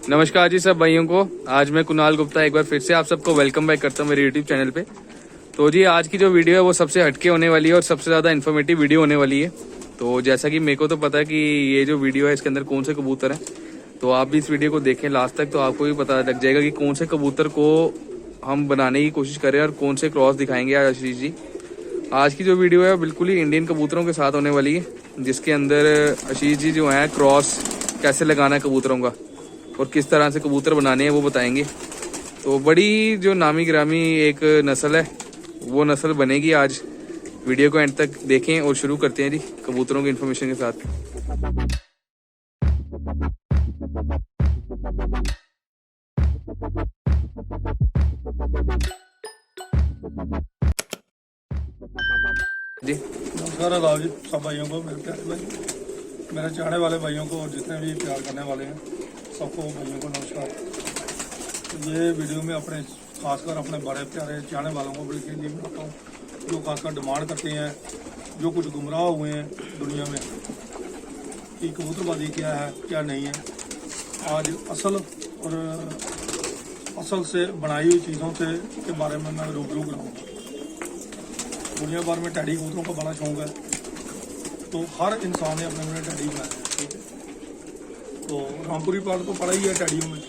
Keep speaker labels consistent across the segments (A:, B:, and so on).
A: नमस्कार जी सब भाइयों को। आज मैं कुणाल गुप्ता एक बार फिर से आप सबको वेलकम बैक करता हूँ मेरे यूट्यूब चैनल पे। तो जी आज की जो वीडियो है वो सबसे हटके होने वाली है और सबसे ज़्यादा इन्फॉर्मेटिव वीडियो होने वाली है। तो जैसा कि मेरे को तो पता है कि ये जो वीडियो है इसके अंदर कौन से कबूतर हैं, तो आप भी इस वीडियो को देखें लास्ट तक, तो आपको भी पता लग जाएगा कि कौन से कबूतर को हम बनाने की कोशिश करें और कौन से क्रॉस दिखाएंगे आज आशीष जी। आज की जो वीडियो है बिल्कुल ही इंडियन कबूतरों के साथ होने वाली है, जिसके अंदर आशीष जी जो है क्रॉस कैसे लगाना है कबूतरों का और किस तरह से कबूतर बनाने हैं वो बताएंगे। तो बड़ी जो नामी गिरामी एक नस्ल है वो नस्ल बनेगी आज। वीडियो को एंड तक देखें और शुरू करते हैं जी कबूतरों की इन्फॉर्मेशन के साथ। जी
B: नमस्कार आदाब जी सब भाइयों को, मेरे प्यारे भाई, मेरे चाहने वाले भाइयों को और जितने भी प्यार करने वाले हैं सबको भाइयों को नमस्कार। ये वीडियो में अपने खासकर अपने बड़े प्यारे चाहने वालों को बल्कि लिए बनाता हूँ जो खासकर डिमांड करते हैं, जो कुछ गुमराह हुए हैं दुनिया में कि कबूतरबाजी क्या है क्या नहीं है। आज असल से बनाई हुई चीज़ों से के बारे में मैं रूबरू कराऊँगा। दुनिया भर में टैडी कबूतरों का बड़ा शौक है, तो हर इंसान ने अपने अपने टैडी बनाए हैं, ठीक है। तो रामपुरी पार्क तो पड़ा ही है टैडियों में,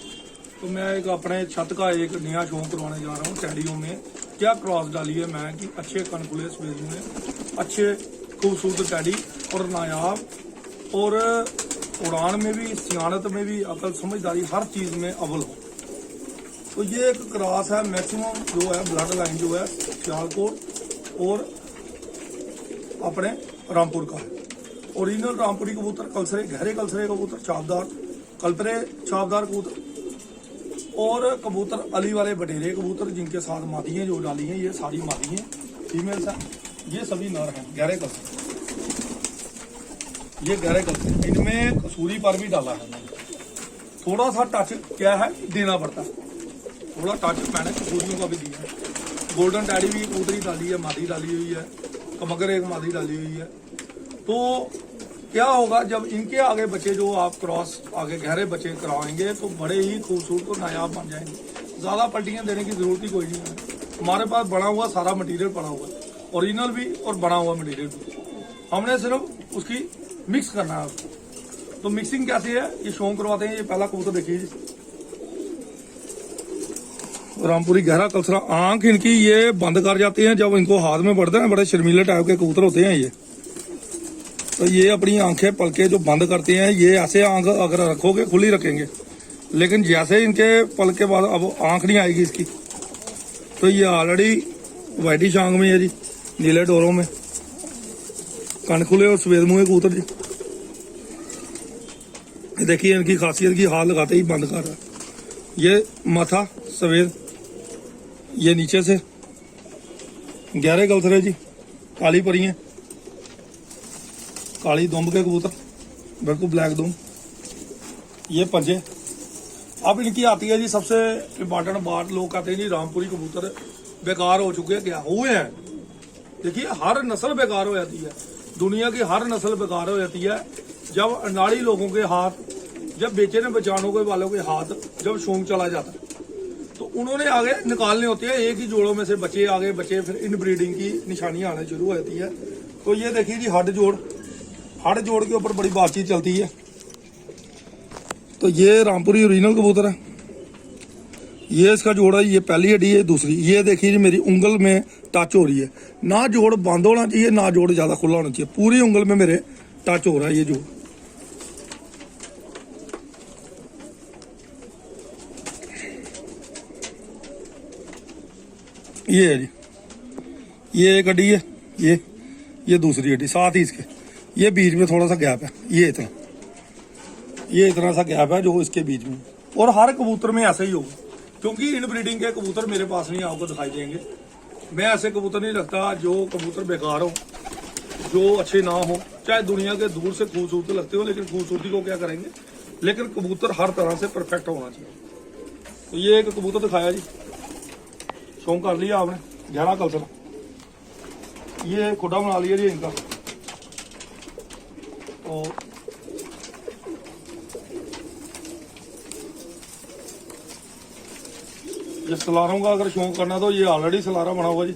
B: तो मैं एक अपने छत का एक नया शौक करवाने जा रहा हूँ। टैडियों में क्या क्रॉस डाली है मैं कि अच्छे कनखुले स्पेस में अच्छे खूबसूरत टैडी और नायाब और उड़ान में भी, सियानत में भी, अकल समझदारी हर चीज़ में अव्वल हो। तो ये एक क्रॉस है, मैक्सिमम जो है ब्लड लाइन जो है सियालकोट और अपने रामपुर का ओरिजिनल रामपुरी कबूतर, कलसरे, गहरे कलसरे कबूतर, छापदार कलपरे, छापदार कबूतर और कबूतर अली वाले बटेरे कबूतर जिनके साथ मादियाँ जो डाली हैं, ये सारी मादियाँ फीमेल्स हैं, ये सभी नर हैं गहरे कलसरे। ये गहरे कलसरे, इनमें कसूरी पर भी डाला है मैंने। थोड़ा सा टच क्या है देना पड़ता है, थोड़ा टच मैंने कसूरियों का भी दिया है। गोल्डन टैडी भी कबूतरी डाली है, मादी डाली हुई है, कमगर एक मादी डाली हुई है। तो क्या होगा जब इनके आगे बच्चे जो आप क्रॉस आगे गहरे बच्चे कराएंगे तो बड़े ही खूबसूरत और नायाब बन जाएंगे। ज़्यादा पलटियाँ देने की ज़रूरत ही कोई नहीं है। हमारे पास बना हुआ सारा मटेरियल पड़ा हुआ है, ओरिजिनल भी और बना हुआ मटेरियल भी, हमने सिर्फ उसकी मिक्स करना है। तो मिक्सिंग कैसी है ये शौक करवाते हैं। ये पहला कबूतर देखिए जी, रामपुरी गहरा कलसरा। आंख इनकी ये बंद कर जाती हैं जब इनको हाथ में पड़ते हैं, बड़े शर्मीले टाइप के कबूतर होते हैं ये। तो ये अपनी आंखें पलके जो बंद करते हैं, ये ऐसे आंख अगर रखोगे खुली रखेंगे, लेकिन जैसे इनके पल के बाद अब आंख नहीं आएगी इसकी। तो ये ऑलरेडी वाइटिश आंख में है जी, नीले डोरों में, कन खुले और सफेद मुँह कबूतर जी। देखिए इनकी खासियत की हाथ लगाते ही बंद कर रहा है। ये माथा सफेद, ये नीचे से गहरे कलसरे जी, काली परियां, काली दुम्ब के कबूतर, बिल्कुल ब्लैक दुम्ब। ये पंजे। अब इनकी आती है जी सबसे इम्पोर्टेंट बात। लोग कहते हैं जी रामपुरी कबूतर बेकार हो चुके हैं, क्या हुए हैं? देखिए हर नस्ल बेकार हो जाती है, दुनिया की हर नस्ल बेकार हो जाती है जब अनाड़ी लोगों के हाथ, जब बेचे ने बचानों के वालों के हाथ जब शौक चला जाता है तो उन्होंने आगे निकालने होते हैं। एक ही जोड़ों में से बच्चे आगे बचे, फिर इन ब्रीडिंग की निशानियां आने शुरू हो जाती है। तो ये देखिए जी हड जोड़ के ऊपर बड़ी बातचीत चलती है। तो ये रामपुरी ओरिजिनल कबूतर है, ये इसका जोड़ है, ये पहली हड्डी है, दूसरी। ये देखिए जी मेरी उंगल में टच हो रही है, ना जोड़ बंद होना चाहिए ना जोड़ ज्यादा खुला होना चाहिए, पूरी उंगल में मेरे टच हो रहा है ये जोड़। ये है जी, ये एक हड्डी है, ये दूसरी हड्डी साथ ही इसके, ये बीच में थोड़ा सा गैप है, ये इतना सा गैप है जो इसके बीच में। और हर कबूतर में ऐसा ही होगा, क्योंकि इन ब्रीडिंग के कबूतर मेरे पास नहीं आपको दिखाई देंगे। मैं ऐसे कबूतर नहीं रखता जो कबूतर बेकार हो, जो अच्छे ना हो, चाहे दुनिया के दूर से खूबसूरत लगते हो, लेकिन खूबसूरती को क्या करेंगे, लेकिन कबूतर हर तरह से परफेक्ट होना चाहिए। तो ये एक कबूतर दिखाया जी, शौक कर लिया आपने, गहरा कलसर। ये खुदा बना लिया जी इनका। तो ये सलारों का अगर शौक करना तो ये ऑलरेडी सलारा बना हुआ जी।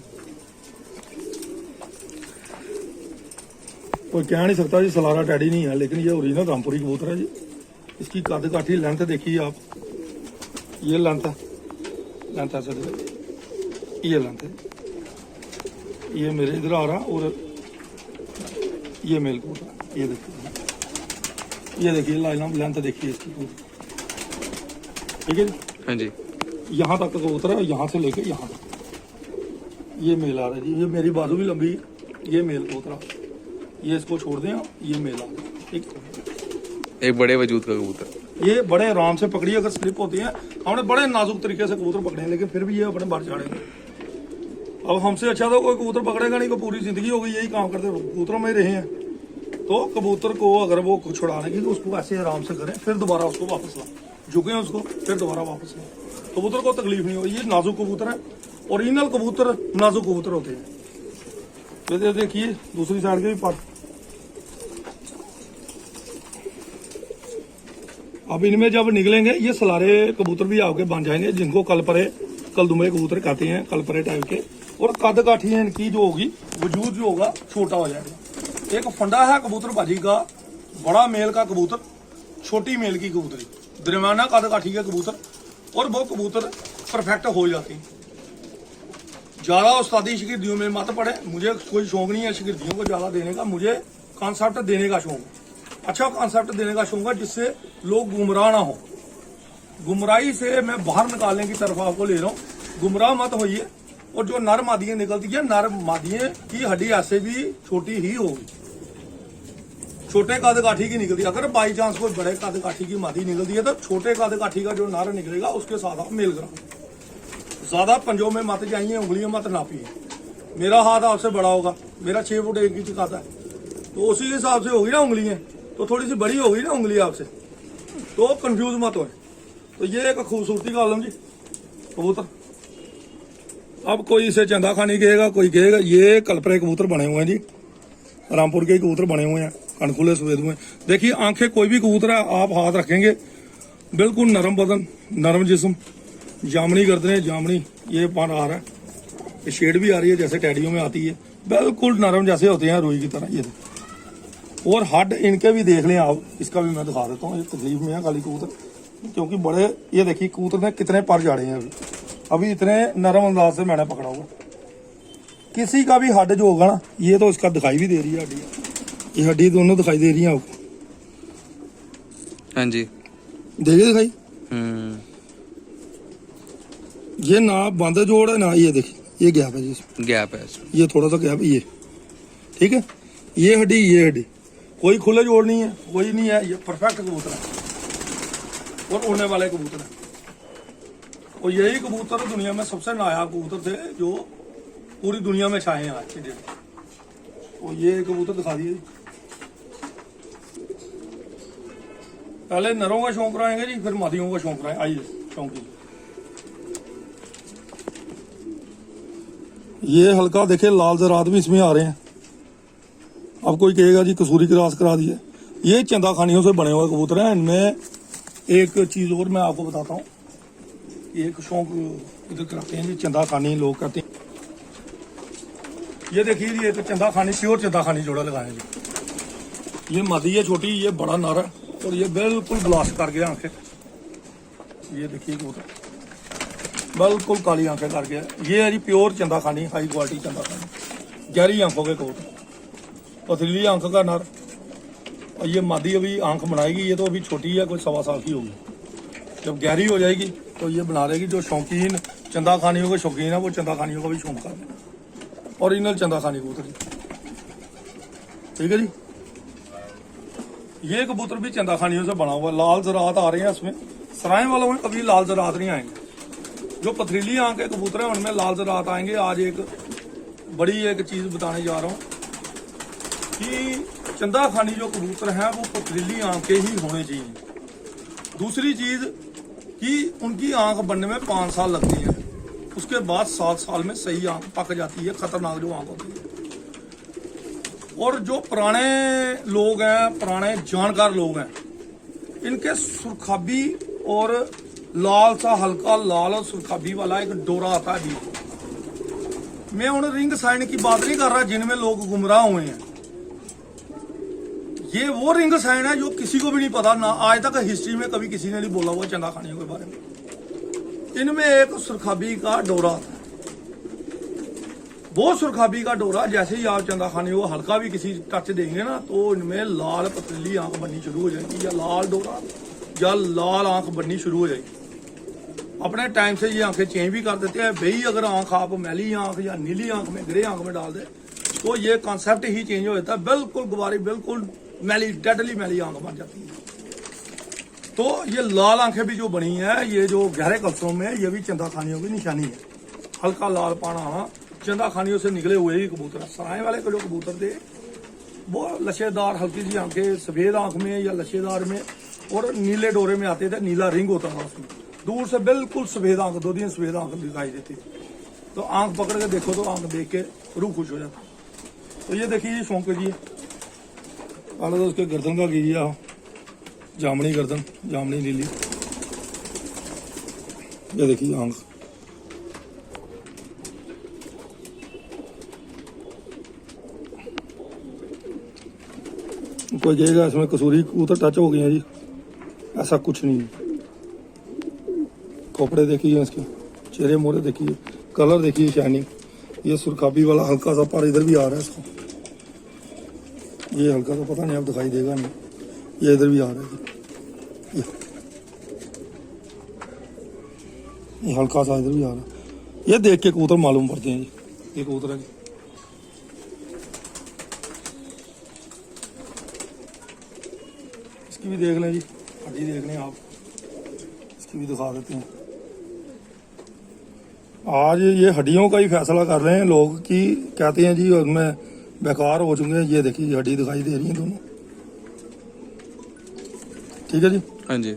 B: कोई कह नहीं सकता जी सलारा टैडी नहीं है, लेकिन ये ओरिजिनल रामपुरी कबूतर है जी। इसकी कद काठी लेंथ देखिए आप, ये लेंथ है, लेंथ ऐसे देखिए, ये लेंथ है, ये मेरे इधर आ रहा और ये मेल कबूतर, ये देखिए, ये देखिए लाइन लेंथ देखिए इसकी पूरी, ठीक है जी।
A: हाँ जी,
B: यहाँ तक कबूतर है, यहाँ से लेके यहाँ तक ये मेल आ रहा है जी। ये मेरी बाजू भी लंबी है, ये मेल कबूतर, ये इसको छोड़ दें, ये मेल आ रहा है, ठीक है।
A: एक बड़े वजूद का कबूतर,
B: ये बड़े आराम से पकड़िए, अगर स्लिप होती है हमने बड़े नाजुक तरीके से कबूतर पकड़े हैं, लेकिन फिर भी ये अपने बार झाड़ेंगे। अब हमसे अच्छा तो कोई कबूतर पकड़ेगा नहीं, को पूरी जिंदगी हो गई यही काम करते कबूतरों में ही रहे हैं। तो कबूतर को अगर वो छुड़ाने की तो उसको ऐसे आराम से करें, फिर दोबारा उसको वापस ला, झुके उसको फिर दोबारा वापस ला, कबूतर को तकलीफ नहीं होगी। ये नाजुक कबूतर है, ओरिजिनल कबूतर नाजुक कबूतर होते हैं। ये देखिए दूसरी साइड के भी पर, अब इनमें जब निकलेंगे ये सलारे कबूतर भी आपके बन जाएंगे, जिनको कलदुमे कबूतर कहते हैं, कलपरे टाइप के। और कद काठी है इनकी जो होगी, वजूद जो होगा छोटा हो जाएगा। एक फंडा है कबूतरबाजी का, बड़ा मेल का कबूतर, छोटी मेल की कबूतरी, दरमियाना कद काठी के कबूतर, और वो कबूतर परफेक्ट हो जाती है। ज्यादा उस्तादी शिगिर्दियों में मत पड़े, मुझे कोई शौक नहीं है शिगिर्दियों को ज्यादा देने का, मुझे कॉन्सेप्ट देने का शौक है, अच्छा कॉन्सेप्ट देने का शौक है, जिससे लोग गुमराह ना हो। गुमराही से मैं बाहर निकालने की तरफ आपको ले रहा हूँ, गुमराह मत होइए। और जो नर मादियां निकलती है, नर मादियां की हड्डी ऐसे भी छोटी ही होगी, छोटे कद काठी की निकलती है। अगर बाई चांस कोई बड़े कद काठी की मादी निकलती है तो छोटे कद काठी का जो नर निकलेगा उसके साथ आप मेल कराओ। ज्यादा पंजों में मत जाइए, उंगलियां मत नापिए। मेरा हाथ आपसे बड़ा होगा, मेरा 6 फुट 1 इंच का है, तो उसी हिसाब से होगी ना उंगलियां, तो थोड़ी सी बड़ी होगी ना उंगली आपसे, तो कंफ्यूज मत हो। तो ये एक खूबसूरती का आलम जी कबूतर। अब कोई इसे चंदा खानी कहेगा, कोई कहेगा, ये कलपरे कबूतर बने हुए हैं जी, रामपुर के कबूतर बने हुए हैं, कनखुले सफेद हुए। देखिए आंखें, कोई भी कबूतर है आप हाथ रखेंगे बिल्कुल नरम बदन, नरम जिस्म, जामनी गर्दनें, जामनी ये पर आ रहा है, ये शेड भी आ रही है जैसे टैडियों में आती है, बिल्कुल नरम जैसे होते हैं रुई की तरह। ये और हड इनके भी देख लें आप, इसका भी मैं दिखा देता हूँ। ये तकलीफ में है काली कबूतर, क्योंकि बड़े, ये देखिए कबूतर ने कितने पर झाड़े हैं अभी इतने नरम अंदाज से मैंने पकड़ा हुआ। किसी का भी हड जो होगा ना, ये तो इसका दिखाई भी दे रही है हड्डी, ये हड्डी दोनों दिखाई दे रही है आपको।
A: हाँ जी,
B: देखिए दिखाई, ये ना बंद जोड़ है ना, ये देखिए ये गैप है जी,
A: गैप है इसमें,
B: ये थोड़ा सा गैप, ये ठीक है, ये हड्डी, कोई खुले जोड़ नहीं है, कोई नहीं है, ये परफेक्ट कबूतर है और उड़ने वाले कबूतर है। और यही कबूतर दुनिया में सबसे नायाब कबूतर थे जो पूरी दुनिया में छाए हैं आज की डेट। तो ये कबूतर दिखा दिए। पहले नरों का शौक रहेंगे जी, फिर मादियों का शौक रहे। आइए शौक की, ये हल्का देखे लाल जरात भी इसमें आ रहे हैं। अब कोई कहेगा जी कसूरी क्रॉस करा दिए, ये चंदा खानियों से बने हुए कबूतर हैं। इनमें एक चीज और मैं आपको बताता हूँ, एक शौक इधर कराते हैं जी, चंदा खानी लोग करते हैं। ये देखिए जी, एक चंदा खानी, प्योर चंदा खानी जोड़ा लगाए जी। ये मादी है छोटी, ये बड़ा नर है, और ये बिल्कुल ब्लास्ट कर गया आंखें। ये देखिए कबूतर बिल्कुल काली आंखें कर गया। ये है जी प्योर चंदा खानी, हाई क्वालिटी चंदा खानी, गहरी आंखों के कबूतर, पथरीली आंख का नर। और ये मादी अभी आंख बनाएगी, ये तो अभी छोटी है, कोई 1.25 साल की होगी। जब गहरी हो जाएगी तो ये बना देगी। जो शौकीन चंदा खानियों के शौकीन है, वो चंदा खानियों का भी शौक कर लें। ओरिजिनल चंदा खानी कबूतर, ठीक है जी। ये कबूतर भी चंदा खानियों से बना हुआ, लाल जरात आ रहे हैं इसमें। सराय वालों में कभी लाल जरात नहीं आएंगे। जो पथरीली आंख के कबूतर हैं उनमें लाल जरात आएंगे। आज एक बड़ी एक चीज बताने जा रहा हूँ कि चंदा खानी जो कबूतर हैं वो पथरीली आंख के ही होने चाहिए। दूसरी चीज कि उनकी आंख बनने में 5 साल लगती है, उसके बाद 7 साल में सही आंख पक जाती है, खतरनाक जो आंख होती है। और जो पुराने लोग हैं, पुराने जानकार लोग हैं, इनके सुरखाबी और लाल सा हल्का लाल और सुरखाबी वाला एक डोरा आता है बीच। मैं उन रिंग साइन की बात नहीं कर रहा जिनमें लोग गुमराह हुए हैं। ये वो रिंग साइन है जो किसी को भी नहीं पता, ना आज तक हिस्ट्री में कभी किसी ने नहीं बोला हुआ चंदा खानियों के बारे में। इनमें एक सुरखाबी का डोरा आता है। वो सुरखाबी का डोरा जैसे ही आप चंदा खाने को हल्का भी किसी टच देंगे ना तो इनमें लाल पतली आंख बननी शुरू हो जाएगी, या लाल डोरा या लाल आंख बननी शुरू हो जाएगी। अपने टाइम से ये आंखें चेंज भी कर देते हैं। भाई अगर आंख आप मैली आंख या नीली आंख में ग्रे आंख में डाल दे तो ये कॉन्सेप्ट ही चेंज हो जाता है। बिल्कुल गुबारी, बिल्कुल मैली, डेडली मैली आंख बन जाती है। तो ये लाल आंखें भी जो बनी है, ये जो गहरे कल्सरों में, ये भी चंदा खानियों की निशानी है। हल्का लाल पाना चंदा खानियों से निकले हुए ही कबूतर। सराय वाले को जो कबूतर थे वो लच्छेदार हल्की सी आंखें सफेद आंख में या लच्छेदार में और नीले डोरे में आते थे, नीला रिंग होता था उसमें। दूर से बिल्कुल सफेद आंख, 2 दिन सफेद आंख दिखाई देती। तो आंख पकड़ के देखो तो आंख देख के रूह खुश हो जाता। तो ये देखिए शौक जी, पहले तो उसके गर्दन का कीजिए, जामनी गर्दन, जामनी नीली। ये देखिए आंख, कोई कहेगा इसमें कसूरी कबूतर टच हो गए हैं जी, ऐसा कुछ नहीं है। कपड़े देखिए इसके, चेहरे मोरे देखिए, कलर देखिए शाइनिंग। ये सुरखाबी वाला हल्का सा पर इधर भी आ रहा है इसको, ये हल्का सा पता नहीं अब दिखाई देगा नहीं, ये इधर भी आ रहा है जी, ये हल्का सा इधर भी आ रहा है। ये देख के कबूतर मालूम पड़ते हैं जी, ये कबूतर है। इसकी भी देख लें जी, हड्डी देख लें आप, इसकी भी दिखा देते हैं। आज ये हड्डियों का ही फैसला कर रहे हैं लोग कि कहते हैं जी उनमें बेकार हो चुके हैं। ये देखिए हड्डी दिखाई दे रही है दोनों, ठीक है जी।
A: हाँ जी,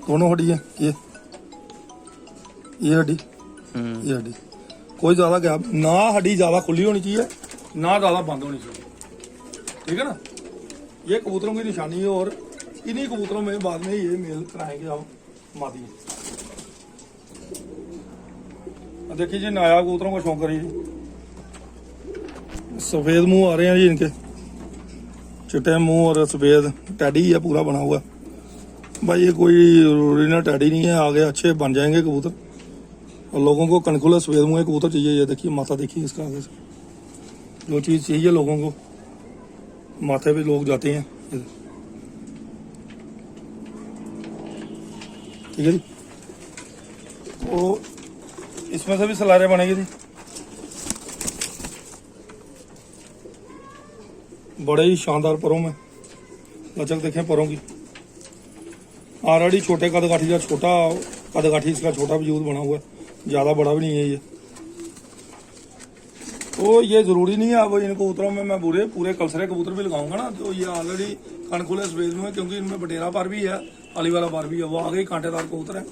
B: दोनों हड्डी है। ये हड्डी, ये हड्डी, कोई ज्यादा गैप ना, हड्डी ज्यादा खुली होनी चाहिए ना ज्यादा बंद होनी चाहिए, ठीक है ना। ये कबूतरों की निशानी है और इन्हीं कबूतरों में बाद में ये मेल कराएंगे आप मादी। देखिए जी नाया कबूतरों का शौक करिए, सफेद मुंह आ रहे हैं जी इनके, चिट्टे मुंह और सफेद टैडी है पूरा बना हुआ। भाई ये कोई ओरिजिनल टैडी नहीं है, आगे अच्छे बन जाएंगे कबूतर। और लोगों को कनखुला सफेद मुंह कबूतर चाहिए। ये देखिए माथा देखिए इसका, आगे से जो चीज़ चाहिए लोगों को, माथे पे लोग जाते हैं, ठीक है जी। तो इसमें से भी सलारे बनेगी थी, बड़े ही शानदार परों में, लचक देखें परों की। ऑलरेडी छोटे कदकाठी का छोटा कदकाठी, इसका छोटा वजूद बना हुआ है, ज़्यादा बड़ा भी नहीं है ये। तो ये ज़रूरी नहीं है अब इन कबूतरों में मैं पूरे कलसरे कबूतर भी लगाऊंगा ना, तो ये ऑलरेडी कनखुले सफेद में, क्योंकि इनमें बटेरा पर भी है, अली वाला पर भी है, वो आगे कांटेदार कबूतर है।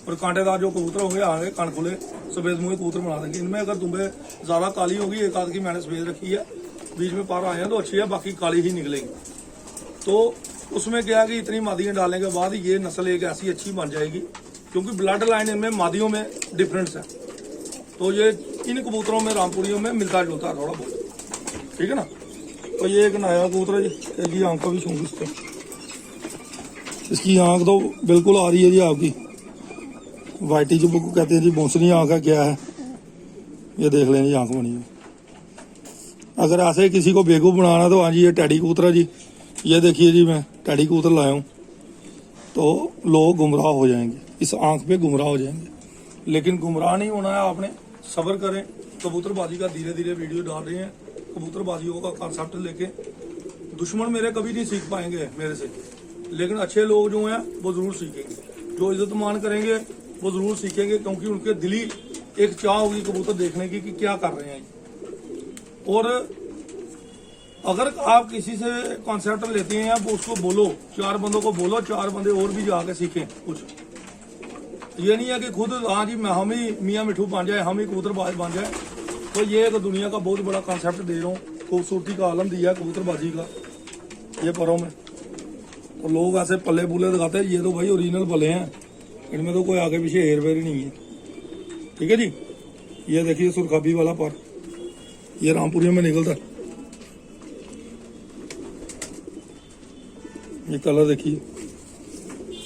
B: और कांटेदार जो कबूतर होंगे आगे कनखुले सफेद मुँह कबूतर बना देंगे। इनमें अगर तुम्हें ज़्यादा काली होगी, एक आध की मैंने सफेद रखी है, बीच में पार आए हैं तो अच्छी है, बाकी काली ही निकलेगी। तो उसमें क्या है कि इतनी मादियाँ डालने के बाद ये नस्ल एक ऐसी अच्छी बन जाएगी, क्योंकि ब्लड लाइन इनमें मादियों में डिफरेंस है। तो ये इन कबूतरों में रामपुरियों में मिलता जुलता है थोड़ा बहुत, ठीक है ना। तो ये एक नया कबूतर है जी, इसकी आंख का भी शौक इसको, इसकी आंख तो बिल्कुल आ रही है जी आपकी, वाइटी जो बुक कहते हैं जी, बौंसनी आंख है क्या है, ये देख लें जी आंख बनी है। अगर ऐसे किसी को बेवकूफ़ बनाना तो हाँ जी ये टैडी कबूतर है जी, ये देखिए जी मैं टैडी कबूतर लाया हूँ। तो लोग गुमराह हो जाएंगे, इस आंख पे गुमराह हो जाएंगे। लेकिन गुमराह नहीं होना है आपने, सब्र करें। कबूतरबाजी का धीरे धीरे वीडियो डाल रहे हैं, कबूतरबाजियों का कॉन्सेप्ट लेके। दुश्मन मेरे कभी नहीं सीख पाएंगे मेरे से, लेकिन अच्छे लोग जो हैं वो ज़रूर सीखेंगे, जो इज्जत मान करेंगे वो ज़रूर सीखेंगे, क्योंकि उनके दिली एक चाह होगी कबूतर देखने की कि क्या कर रहे हैं। और अगर आप किसी से कॉन्सेप्ट लेते हैं आप उसको बोलो, 4 बंदों को बोलो, 4 बंदे और भी जाके सीखें कुछ। ये नहीं है कि खुद हाँ जी हम ही मियाँ मिठू बन जाए, हम ही कबूतरबाज बन जाए। तो ये एक दुनिया का बहुत बड़ा कॉन्सेप्ट दे रहा हूँ, खूबसूरती का आलम दिया कबूतरबाजी का ये परों में। तो लोग ऐसे पल्ले पुल्ले दिखाते हैं, ये तो भाई ओरिजिनल पल्ले हैं, इनमें तो कोई आगे पीछे हेर फेर ही नहीं है। ठीक है जी। ये देखिए सुरखाबी वाला पर, ये रामपुरी में निकलता है। ये कलर देखिए,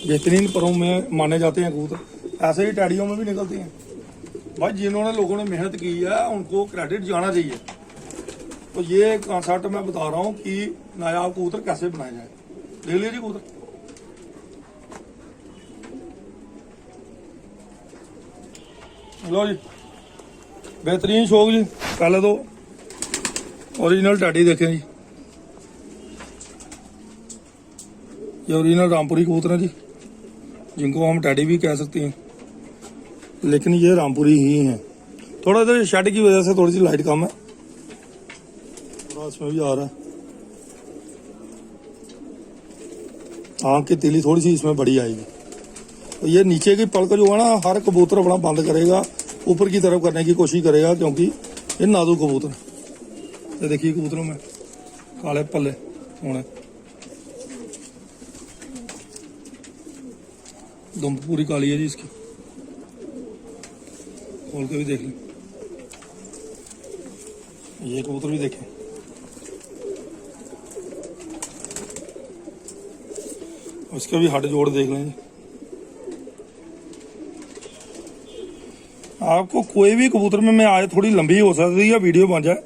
B: बेहतरीन परों में माने जाते हैं कबूतर। ऐसे ही टैडियों में भी निकलते हैं। भाई जिन्होंने लोगों ने मेहनत की है उनको क्रेडिट जाना चाहिए। तो ये कॉन्सेप्ट मैं बता रहा हूँ कि नायाब कबूतर कैसे बनाए जाए। देख लीजिए कबूतर, लो जी, बेहतरीन शौक जी। पहले तो ओरिजिनल टैडी देखें जी, ये ओरिजिनल रामपुरी कबूतर है जी, जिनको हम टैडी भी कह सकते हैं, लेकिन ये रामपुरी ही हैं। थोड़ा इधर शेड की वजह से थोड़ी सी लाइट कम है, थोड़ा इसमें भी आ रहा है। आँख की तीली थोड़ी सी इसमें बड़ी आएगी। तो ये नीचे की पलक जो है ना, हर कबूतर अपना बंद करेगा, ऊपर की तरफ करने की कोशिश करेगा, क्योंकि ये नाजुक कबूतर। ये देखिए कबूतरों में काले पल्ले होने, दुम पूरी काली है जी इसकी, खोल के भी देख लें। ये कबूतर भी देखें, उसके भी हड जोड़ देख लें। आपको कोई भी कबूतर में मैं आज थोड़ी लंबी हो सकती है वीडियो बन जाए।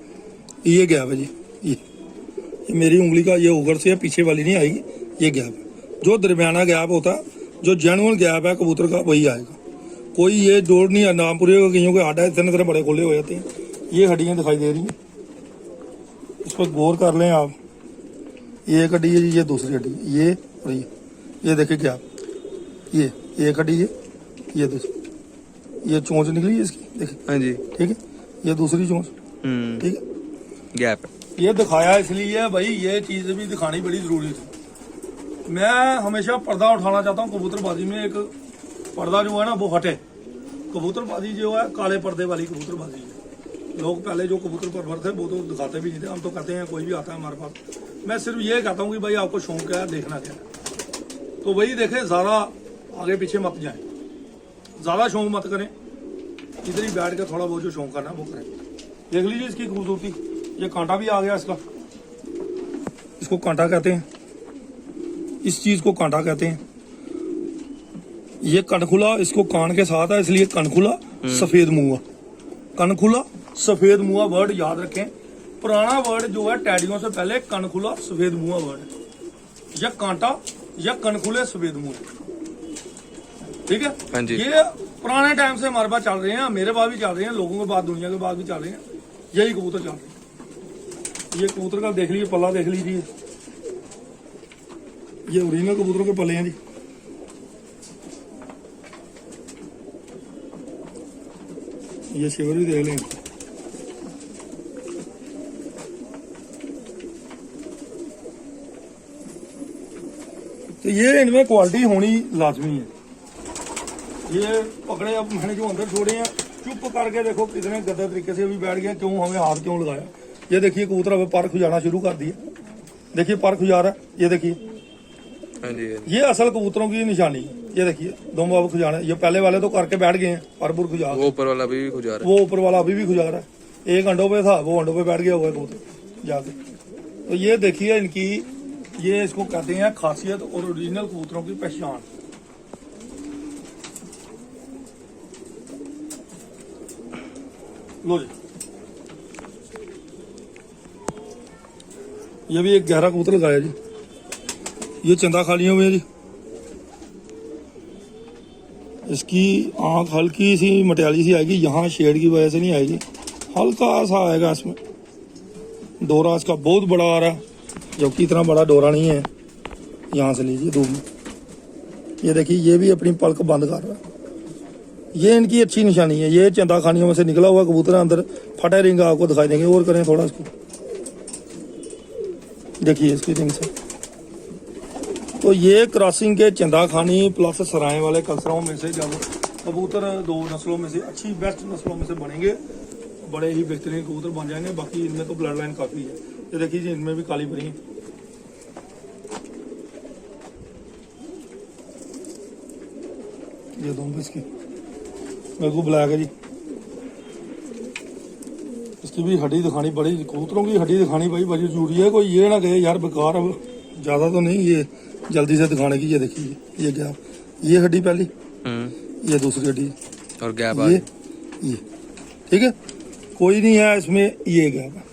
B: ये गैप है जी, ये मेरी उंगली का ये उगर से पीछे वाली नहीं आएगी, ये गैप है। जो दरमियाना गैप होता है, जो जेनुअन गैप है कबूतर का, वही आएगा। कोई ये जोड़ नहीं है। नामपुरी कईयों के हड्ड इतने तरह बड़े खोले हो जाते हैं। ये हड्डियां दिखाई दे रही हैं, इस पर गौर कर लें आप। ये एक हड्डी है जी, ये दूसरी हड्डी, ये और ये देखिए गैप, ये एक हड्डी है, ये दूसरी, ये चोंच निकली है इसकी, देखिए।
A: हाँ जी,
B: ठीक है, ये दूसरी चोंच, ठीक है,
A: गैप।
B: ये दिखाया इसलिए भाई, ये चीज भी दिखानी बड़ी जरूरी थी। मैं हमेशा पर्दा उठाना चाहता हूँ कबूतरबाजी में। एक पर्दा जो है ना वो हटे। कबूतरबाजी जो है काले पर्दे वाली कबूतरबाजी है। लोग पहले जो कबूतर परवर थे वो तो दिखाते भी नहीं थे। हम तो कहते हैं कोई भी आता है हमारे पास, मैं सिर्फ ये कहता हूँ कि भाई आपको शौक है, देखना क्या है तो वही देखें, ज्यादा आगे पीछे मत जाए, ज्यादा शौक मत करें। इधर ही बैठ के थोड़ा बहुत जो शौक करना है वो करें। देख लीजिए इसकी खूबसूरती, ये कांटा भी आ गया इसका, इसको कांटा कहते हैं, इस चीज को कांटा कहते हैं। ये कनखुला इसको कान के साथ है, इसलिए कनखुला सफेद मुआ। कनखुला सफेद मुआ वर्ड याद रखें। पुराना वर्ड जो है टैडियों से पहले कनखुला सफेद मुआ वर्ड, या कांटा या कनखुले सफेद मुआ। ठीक है,
A: हाँ जी।
B: ये पुराने टाइम से हमारे पास चल रहे हैं, मेरे पास भी चल रहे हैं, लोगों के पास, दुनिया के पास भी चल रहे हैं, यही कबूतर चल रहे हैं। ये कबूतर का देख लीजिए, पल्ला देख लीजिए, ये ओरिजिनल कबूतरों के पल्ले हैं जी। ये शिवर भी देख लें। तो ये इनमें क्वालिटी होनी लाजमी है। ये पकड़े, अब मैंने जो अंदर छोड़े हैं, चुप करके देखो कितने गद्दा तरीके से अभी बैठ गया, क्यों हमें हाथ क्यों लगाया। ये देखिए कबूतर अब पर खुजाना शुरू कर दिया, देखिए पर खुजा रहा है, ये देखिए।
A: हाँ जी,
B: ये असल कबूतरों की निशानी है। ये देखिए दो बाब खुजाना, ये पहले वाले तो करके बैठ गए हैं, पर खुजा,
A: वो ऊपर वाला अभी भी खुजा रहा है,
B: वो ऊपर वाला अभी भी खुजा रहा है। एक अंडों पे था, वो अंडों पे बैठ गया हुआ है कबूतर जाके। तो ये देखिए इनकी, ये इसको कहते हैं खासियत और ओरिजिनल कबूतरों की पहचान। लो जी, ये भी एक गहरा कबूतर लगाया जी, ये चंदा खालियों में जी। इसकी आंख हल्की सी मटियाली सी आएगी, यहाँ शेड की वजह से नहीं आएगी, हल्का सा आएगा इसमें। डोरा इसका बहुत बड़ा आ रहा है, जबकि इतना बड़ा डोरा नहीं है। यहाँ से लीजिए धूप में, ये देखिए ये भी अपनी पलक बंद कर रहा है। ये इनकी अच्छी निशानी है। ये चंदा खानियों में से निकला हुआ कबूतर अंदर फटे रिंग आपको दिखाई देंगे। और करें थोड़ा इसको, देखिए इसकी रिंग से। तो ये क्रॉसिंग के चंदा खानी प्लस सराय वाले कल्चरों में से जब कबूतर दो नस्लों में से अच्छी बेस्ट नस्लों में से बनेंगे, बड़े ही बेहतरीन कबूतर बन जाएंगे। बाकी इनमें तो ब्लड लाइन काफी है। ये देखिए जी, इनमें भी काली भरी है। ये दोनों इसकी मेरे को ब्लैक है जी। इसकी भी हड्डी दिखानी बड़ी, कबूतरों की हड्डी दिखानी भाई बड़ी जरूरी है। कोई ये ना कहे यार बेकार, अब ज़्यादा तो नहीं, ये जल्दी से दिखाने की। ये देखिए ये गैप, ये हड्डी पहली, ये दूसरी हड्डी
A: और गैप
B: ये ठीक है, कोई नहीं है इसमें। ये गैप है,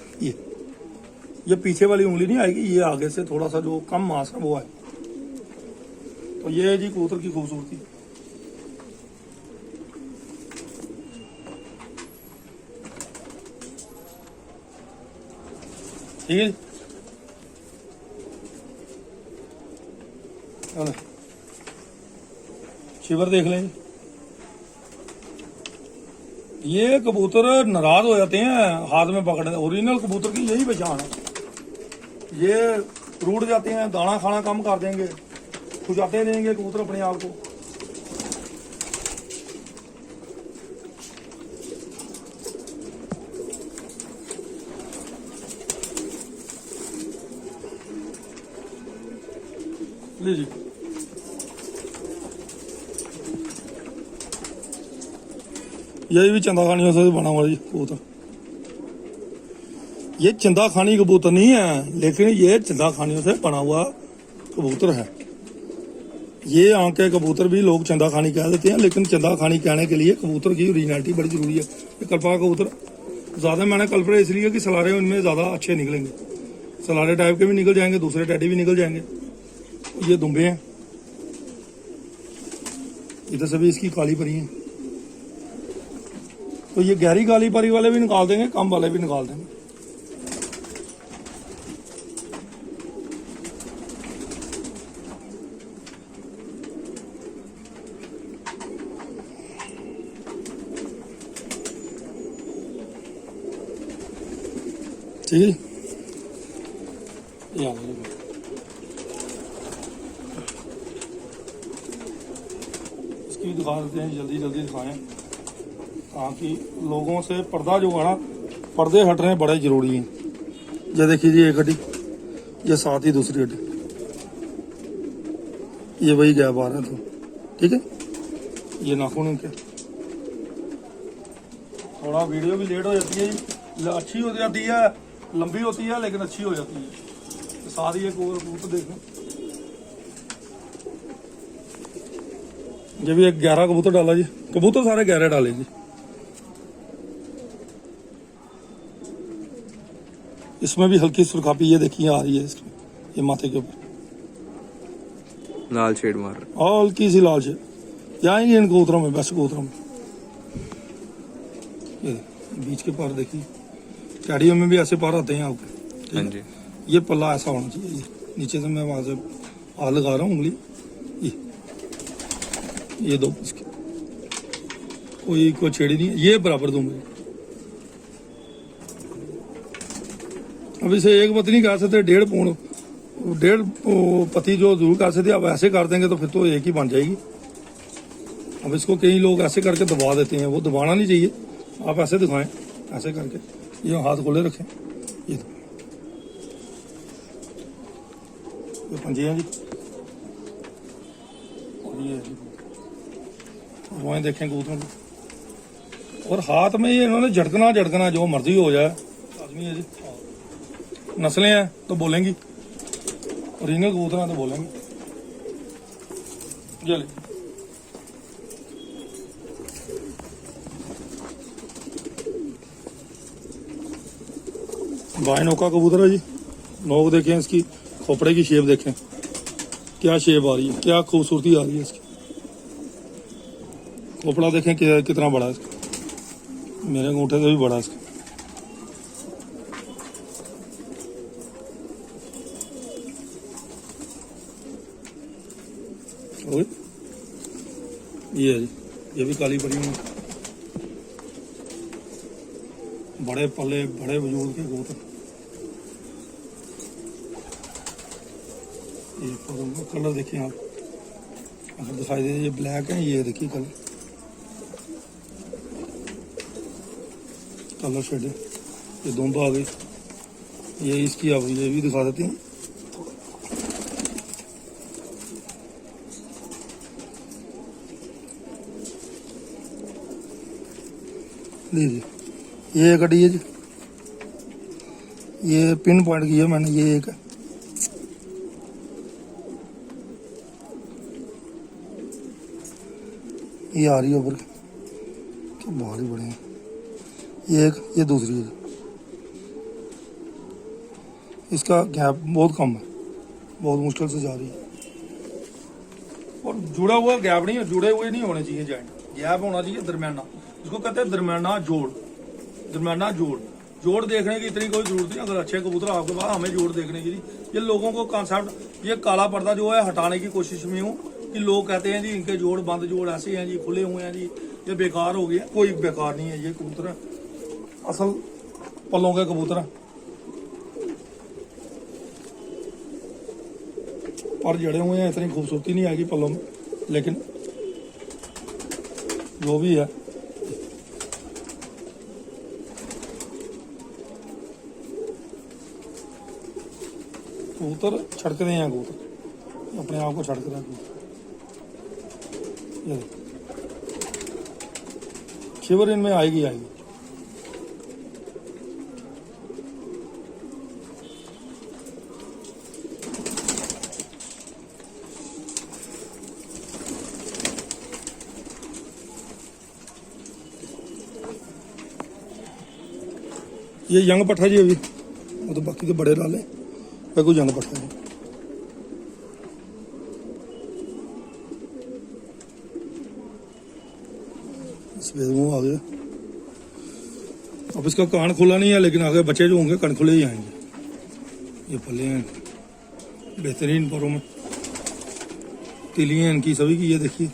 B: ये पीछे वाली उंगली नहीं आएगी, ये आगे से थोड़ा सा जो कम मांस है वो है। तो ये है जी कबूतर की खूबसूरती। ठीक है, चलो शिवर देख लें। ये कबूतर नाराज हो जाते हैं हाथ में पकड़ने, ओरिजिनल कबूतर की यही पहचान है। ये रूठ जाते हैं, दाना खाना कम कर देंगे, खुजाते रहेंगे कबूतर अपने आप को। लीजिए यही भी चंदा खानियों से बना हुआ जी कबूतर। ये चंदा खानी कबूतर नहीं है, लेकिन ये चंदा खानियों से बना हुआ कबूतर है। ये आंख के कबूतर भी लोग चंदा खानी कह देते हैं, लेकिन चंदा खानी कहने के लिए कबूतर की ओरिजिनलिटी बड़ी जरूरी है। ये कल्पा कबूतर ज़्यादा मैंने कल्परे इसलिए कि सलारे उनमें ज़्यादा अच्छे निकलेंगे, सलारे टाइप के भी निकल जाएंगे, दूसरे टैडी भी निकल जाएंगे। ये दुम्बे हैं, इधर से भी इसकी काली परी है। तो ये गहरी काली परी वाले भी निकाल देंगे, कम वाले भी निकाल देंगे। ठीक है, ये आ गया। इसकी दिखा देते हैं, जल्दी जल्दी दिखाएं, ताकि लोगों से पर्दा जो है ना, पर्दे हट रहे हैं बड़े जरूरी हैं। ये देखिए जी एक हड्डी, ये साथ ही दूसरी हड्डी, ये वही गैप आ रहा है। तो ठीक है, ये नाखून इनके। थोड़ा वीडियो भी लेट हो जाती है जी, अच्छी हो जाती है, लंबी होती है लेकिन अच्छी हो जाती है। साथ ही एक और कबूतर देखो, ये भी एक 11 कबूतर डाला जी। कबूतर सारे 11 डाले जी। इसमें भी हल्की सुरखापी ये देखिए आ रही है इसमें, ये माथे के ऊपर
A: लाल शेड मार रहा
B: और हल्की सी लाल शेड। आएंगे इन कबूतरों में, बेस्ट कबूतरों में। ये बीच के पार देखिए, टैडियों में भी ऐसे पार आते हैं आपके।
A: हाँ जी,
B: ये पल्ला ऐसा होना चाहिए। ये नीचे से मैं वहां से हाथ लगा रहा हूँ उंगली, ये दो इसके, कोई छेड़ी नहीं है, ये बराबर दूंगे। अब इसे एक पत्नी कह सकते, 1.5 पति जो जरूर कर सकते। अब ऐसे कर देंगे तो फिर तो एक ही बन जाएगी। अब इसको कई लोग ऐसे करके दबा देते हैं, वो दबाना नहीं चाहिए। आप ऐसे दिखाएं, ऐसे करके, ये हाथ खोले रखें। ये पंजे हैं जी, और ये रोएं देखें कबूतरों की। और हाथ में ये इन्होंने झटकना जो मर्जी हो जाए, आदमी है जी। नस्लें हैं तो बोलेंगी, ओरिजिनल कबूतर हैं तो बोलेंगे। चलिए बाई नोका कबूतर है जी। नोक देखें, इसकी खोपड़े की शेप देखें, क्या शेप आ रही है, क्या खूबसूरती आ रही है इसकी। खोपड़ा देखें कितना बड़ा है इसका, मेरे अंगूठे से भी बड़ा है इसका। और ये है जी, ये भी काली पड़ी हुई, बड़े पल्ले, बड़े बुजुर्ग के कबूतर। ये कलर देखिए आप, अगर दिखाई दे, ये ब्लैक है, ये देखिए कलर शेड है, ये दोनों आ गई। ये इसकी आप ये भी दिखा देते हैं। लीजिए ये कटी है जी, ये पिन पॉइंट की है मैंने, ये एक है। ये आ रही है ऊपर, क्या बहुत ही बढ़िया। ये एक, ये दूसरी है, इसका गैप बहुत कम है, बहुत मुश्किल से जा रही है। और जुड़ा हुआ गैप नहीं है, जुड़े हुए नहीं होने चाहिए जॉइंट, गैप होना चाहिए दरमियाना, इसको कहते हैं दरमियाना जोड़। दरमियाना जोड़, जोड़ देखने की इतनी कोई जरूरत नहीं। अगर अच्छे कबूतर आपके पास, हमें जोड़ देखने की नहीं। ये लोगों को कॉन्सेप्ट, ये काला पर्दा जो है हटाने की कोशिश में हूँ कि लोग कहते हैं जी इनके जोड़ बंद जोड़ ऐसे हैं जी, खुले हुए हैं जी, ये बेकार हो गया। कोई बेकार नहीं है, ये कबूतर है असल पलों के कबूतर है, पर जड़े हुए हैं, इतनी खूबसूरती नहीं आएगी पलों में, लेकिन जो भी है कबूतर छड़कते हैं, कबूतर अपने आप को छड़क रहे हैं कबूतर। ये शिवर इनमें आएगी आएगी। ये यंग पट्ठा जी अभी, वो तो बाकी के बड़े लाले, मैं कोई यंग पट्ठा जी। सफेद मुंह आ गया। अब इसका कान खुला नहीं है, लेकिन आगे बच्चे जो होंगे कान खुले ही आएंगे। ये पल्ले हैं बेहतरीन परों में, तिलियाँ इनकी सभी की, ये देखिए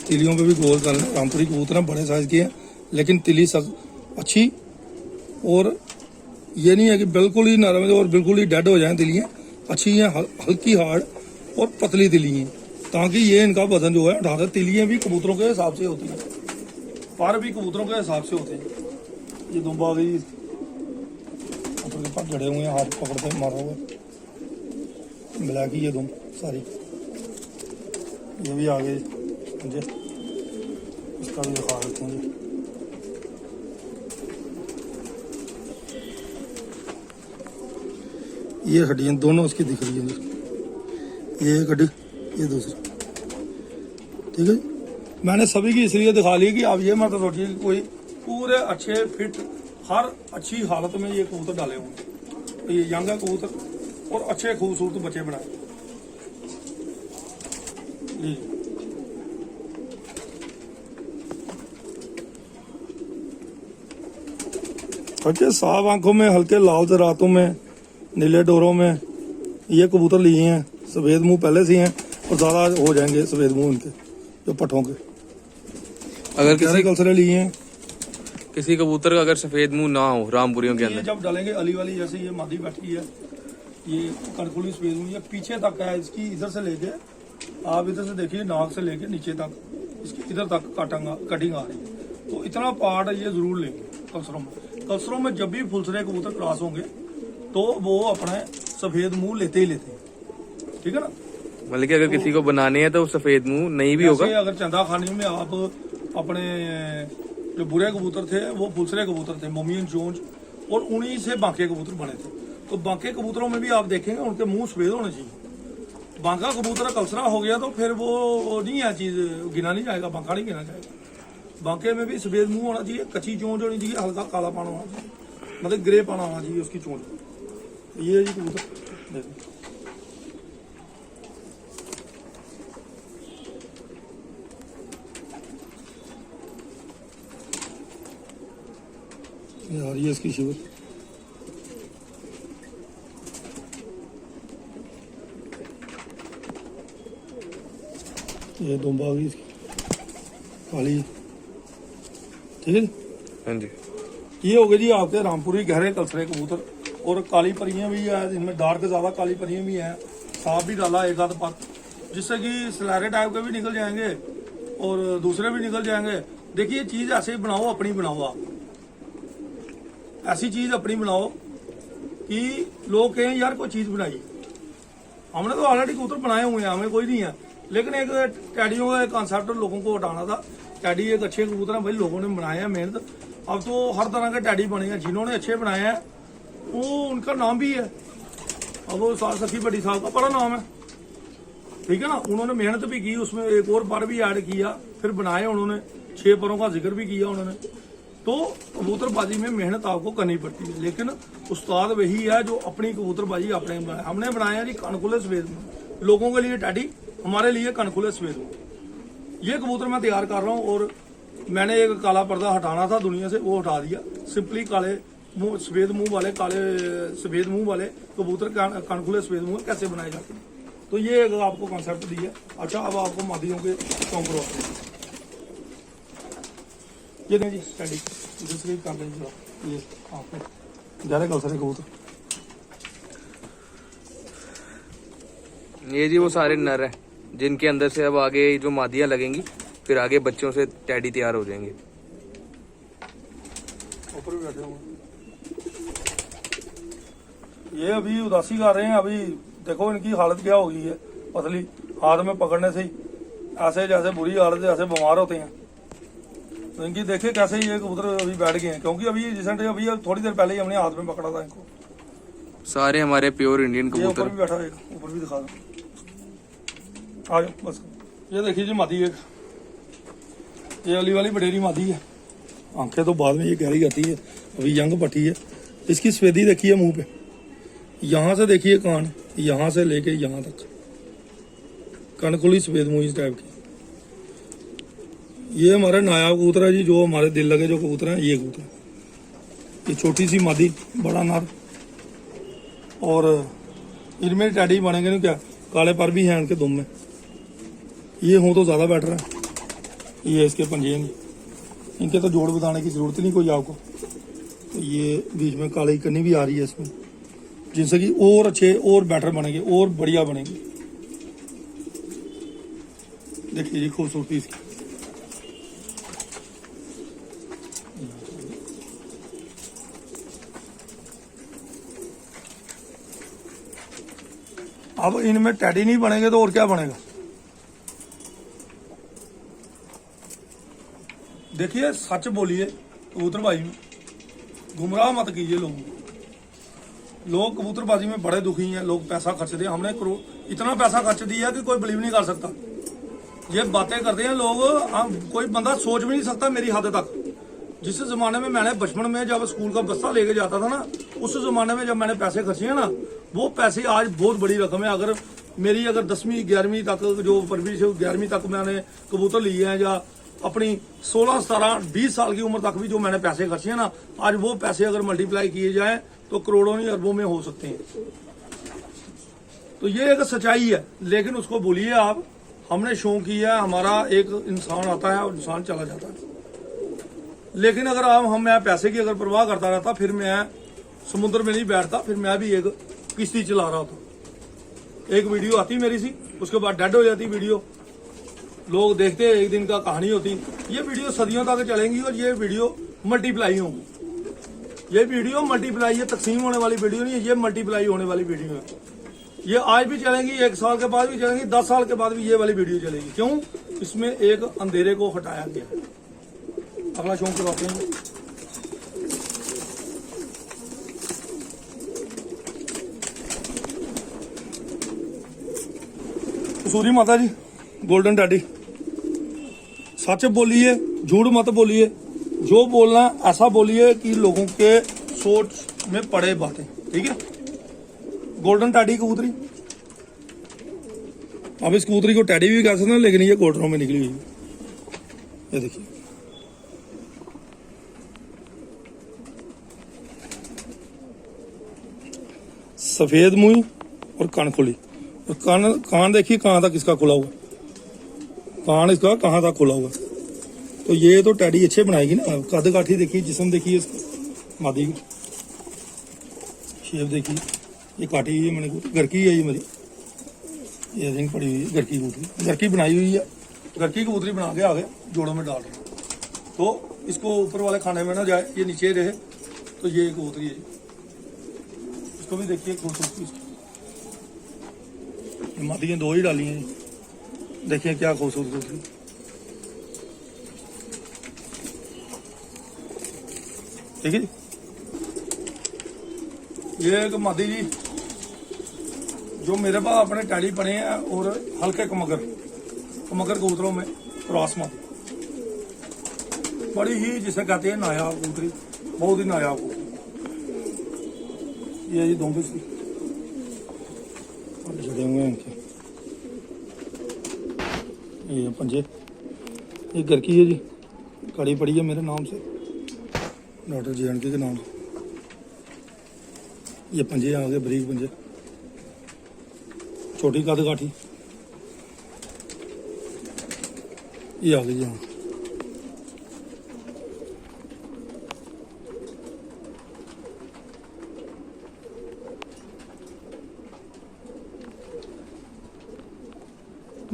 B: तिलियों पे भी गोल कर रहे हैं। रामपुरी कबूतर हैं, बड़े साइज के हैं, लेकिन तिली सब अच्छी, और ये नहीं है कि बिल्कुल ही नरम है और बिल्कुल ही डेड हो जाए। तिलियाँ अच्छी हैं, हल्की हार्ड और पतली तिली हैं, ताकि ये इनका वजन जो है उठा दे। तिलियाँ भी कबूतरों के हिसाब से होती हैं, पर भी कबूतरों के हिसाब से होते हैं। ये दुम्बा आ गई, ऊपर के पास जड़े हुए हैं, हाथ पकड़ते मारा हुआ मिला की, ये दुम सारी, ये भी आ गए मुझे, इसका भी दिखा देते हैं। ये हड्डियाँ दोनों उसकी दिख रही हैं, ये एक हड्डी, ये दूसरी, ठीक है। मैंने सभी की इसलिए दिखा ली कि आप ये मत सोचिए कि कोई पूरे अच्छे फिट हर अच्छी हालत में ये कबूतर डाले होंगे। तो ये यंग है कबूतर और अच्छे खूबसूरत बच्चे बनाए। बच्चे साफ आंखों में, हल्के लाल रातों में, नीले डोरों में ये कबूतर लिए हैं। सफेद मुंह पहले से हैं और ज़्यादा हो जाएंगे सफेद मुंह इनके, जो पट्ठों के।
A: अगर किसी
B: कलसरे लिए हैं,
A: किसी कबूतर का अगर सफेद मुंह ना हो रामपुरियों के
B: ये
A: अंदर,
B: जब डालेंगे अली वाली, जैसे ये मादी बैठी है, ये कड़कुली सफेद मुंह, ये पीछे तक है इसकी, इधर से लेके आप इधर से देखिए, नाक से लेके नीचे तक इसकी इधर तक कटिंग आ रही है। तो इतना पार्ट ये जरूर लेंगे कलसरों में। कलसरों में जब भी फुलसरे कबूतर क्रॉस होंगे तो वो अपने सफेद मुंह लेते ही लेते हैं, ठीक है ना।
A: मतलब कि अगर किसी को बनाने हैं तो सफेद मुंह नहीं भी होगा।
B: अगर चंदा खानी में आप अपने जो बुरे कबूतर थे वो फुलसरे कबूतर थे, मोमियन चोंच, और उन्हीं से बांके कबूतर बने थे। तो बांके कबूतरों में भी आप देखेंगे उनके मुंह सफेद होने चाहिए। बांका कबूतर कलसरा हो गया तो फिर वो नहीं है चीज, गिना नहीं जाएगा, बांका नहीं गिना जाएगा। बांके में भी सफेद मुंह होना चाहिए, कच्ची चोंच होनी चाहिए, हल्का काला पाना होना चाहिए, मतलब ग्रे पाना होना चाहिए उसकी चोंच। ये जी कबूतर देखो, ये आ रही है इसकी शिवर। ये दुम्बा आ गई इसकी काली, ठीक है।
A: हाँ जी,
B: ये हो गए जी आपके रामपुरी गहरे कलसरे कबूतर। और काली परियां भी है, इनमें डार्क ज्यादा काली परियां भी हैं। सांप भी डाला एक आध पर, जिससे कि सलैरे टाइप के भी निकल जाएंगे और दूसरे भी निकल जाएंगे। देखिए चीज ऐसे ही बनाओ, अपनी बनाओ, आप ऐसी चीज अपनी बनाओ कि लोग कहें यार कोई चीज बनाई। हमने तो ऑलरेडी कबूतर बनाए हुए हैं, हमें कोई नहीं है, लेकिन एक टैडियों का कॉन्सेप्ट लोगों को हटाना था। टैडी एक अच्छे कबूतर है भाई, लोगों ने बनाए हैं, मेहनत अब तो हर तरह के टैडी बने हैं, जिन्होंने अच्छे बनाए हैं वो उनका नाम भी है। अब वो सखी बड़ी साहब का बड़ा नाम है, ठीक है ना। उन्होंने मेहनत भी की, उसमें एक और पर भी ऐड किया, फिर बनाए उन्होंने, 6 परों का जिक्र भी किया उन्होंने। तो कबूतरबाजी में मेहनत आपको करनी पड़ती है, लेकिन उस्ताद वही है जो अपनी कबूतरबाजी अपने बनाए। हमने बनाया जी कनखुले सफेद मुंह, लोगों के लिए टैडी, हमारे लिए कनखुले सफेद मुंह। ये कबूतर मैं तैयार कर रहा हूँ और मैंने एक काला पर्दा हटाना था दुनिया से, वो हटा दिया। सिंपली काले मुंह सफेद मुंह वाले, काले सफेद मुंह वाले कबूतर कनखुले सफेद मुंह कैसे बनाए जाते हैं, तो ये एक आपको कॉन्सेप्ट दिया। अच्छा, अब आपको मादियों के शौक करवाते हैं। ये नहीं जी स्टडी दूसरी कर लेंगे, ये आपको ज़्यादा कल सारे कबूतर।
A: ये जी वो सारे नर हैं जिनके अंदर से अब आगे जो मादियाँ लगेंगी, फिर आगे बच्चों से टैडी तैयार हो जाएंगे।
B: ऊपर भी बैठे हुए ये अभी उदासी कर रहे हैं। अभी देखो इनकी हालत क्या हो गई है, पतली, हाथ में पकड़ने से ही ऐसे जैसे बुरी हालत है, ऐसे बीमार होते हैं। तो इनकी देखिए कैसे ये कबूतर अभी बैठ गए हैं, क्योंकि अभी रिसेंटली अभी थोड़ी देर पहले ही हमने हाथ में पकड़ा था इनको।
A: सारे हमारे प्योर इंडियन
B: ये ऊपर
A: कबूतर।
B: भी बैठा है, ऊपर भी दिखा दो, आ जाओ बस। ये देखिए जी मादी एक, ये अली वाली बडेरी मादी है। आंखें तो बाद में ये गहरी आती है, अभी यंग पट्टी है। इसकी सफेदी देखिए मुंह पे, यहाँ से देखिए कान, यहाँ से लेके यहाँ तक कनखुली सफेद मुंह इस टाइप की। ये हमारे नायाब कबूतर है जी, जो हमारे दिल लगे जो कबूतर हैं, ये कबूतर। ये छोटी सी मादी, बड़ा नर, और इनमें टैडी बनेंगे नहीं क्या, काले पर भी हैं इनके दुम में। ये हों तो ज़्यादा बेटर है। ये इसके पंजे हैं, इनके तो जोड़ बताने की ज़रूरत नहीं कोई आपको। तो ये बीच में काली कन्नी भी आ रही है इसमें, जिनसे कि और अच्छे और बेटर बनेंगे और बढ़िया बनेंगे। देखिए जी खूबसूरती इसकी। अब इनमें टैडी नहीं बनेंगे तो और क्या बनेगा। देखिए सच बोलिए कबूतरबाजी में, गुमराह मत कीजिए लोगों को। लोग कबूतरबाजी में बड़े दुखी हैं, लोग पैसा खर्च दिए, हमने इतना पैसा खर्च दिया कि कोई बिलीव नहीं कर सकता। ये बातें करते हैं लोग, कोई बंदा सोच भी नहीं सकता मेरी हद तक। जिस जमाने में मैंने बचपन में जब स्कूल का बस्ता लेके जाता था ना, उस जमाने में जब मैंने पैसे खर्चे हैं ना, वो पैसे आज बहुत बड़ी रकम है। अगर मेरी 10वीं 11वीं तक जो परवरिश 11वीं तक मैंने कबूतर लिए हैं, या अपनी 16 17 20 साल की उम्र तक भी जो मैंने पैसे खर्चे हैं ना, आज वो पैसे अगर मल्टीप्लाई किए जाएं तो करोड़ों नहीं अरबों में हो सकते हैं। तो ये एक सच्चाई है, लेकिन उसको भूलिए आप। हमने शौक किया है, हमारा एक इंसान आता है और इंसान चला जाता है। लेकिन अगर मैं पैसे की अगर परवाह करता रहता, फिर मैं समुद्र में नहीं बैठता, फिर मैं भी एक किश्ती चला रहा था। एक वीडियो आती मेरी सी, उसके बाद डेड हो जाती वीडियो, लोग देखते एक दिन का कहानी होती। ये वीडियो सदियों तक चलेंगी और ये वीडियो मल्टीप्लाई होंगी। ये वीडियो मल्टीप्लाई, ये तकसीम होने वाली वीडियो नहीं है, ये मल्टीप्लाई होने वाली वीडियो है। ये आज भी चलेंगी, 1 साल के बाद भी चलेंगी, 10 साल के बाद भी ये वाली वीडियो चलेगी। क्यों? इसमें एक अंधेरे को हटाया गया है। अगला शौक करवाते हैं। कसूरी माता जी, गोल्डन टैडी। सच बोलिए, झूठ मत बोलिए, जो बोलना है ऐसा बोलिए कि लोगों के सोच में पड़े बातें, ठीक है। गोल्डन टैडी कबूतरी, अब इस कबूतरी को टैडी भी कह सकते हैं, लेकिन ये कोटरों में निकली हुई है। ये देखिए, सफेद मुंह और कान खुली, और कान देखिए कहाँ तक इसका खुला हुआ, कान इसका कहाँ तक खुला हुआ। तो ये तो टैडी अच्छे बनाएगी ना। कद काठी देखिए, जिस्म देखिए इसका, मादी की शेप देखिए, ये काटी हुई है मैंने, घर की है ये मेरी, ये रिंग पड़ी हुई है, घर की कबूतरी, घर की बनाई हुई है। घर की कबूतरी बना के आगे जोड़ों में डाल रहे हैं, तो इसको ऊपर वाले खाने में ना जाए, ये नीचे रहे। तो ये कबूतरी है, इसको भी देखिए खूबसूरती इसकी। मादियाँ 2 ही डाली हैं, देखिए क्या खूबसूरती। ठीक है जी। ये एक मादी जी जो मेरे पास अपने टैडी पड़े हैं और हल्के कमगर कबूतरों में क्रॉस मादी, बड़ी ही जिसे कहते हैं नायाब कबूतरी, बहुत ही नायाब कबूतरी। ये जी दोनों से छड़े हुए हैं इनके, ये पंजे, ये घर की है जी, कड़ी पड़ी है मेरे नाम से, डॉक्टर JNK के नाम से। ये पंजे आ गए, बरीक पंजे, छोटी कद काठी, ये आ गई जी। हाँ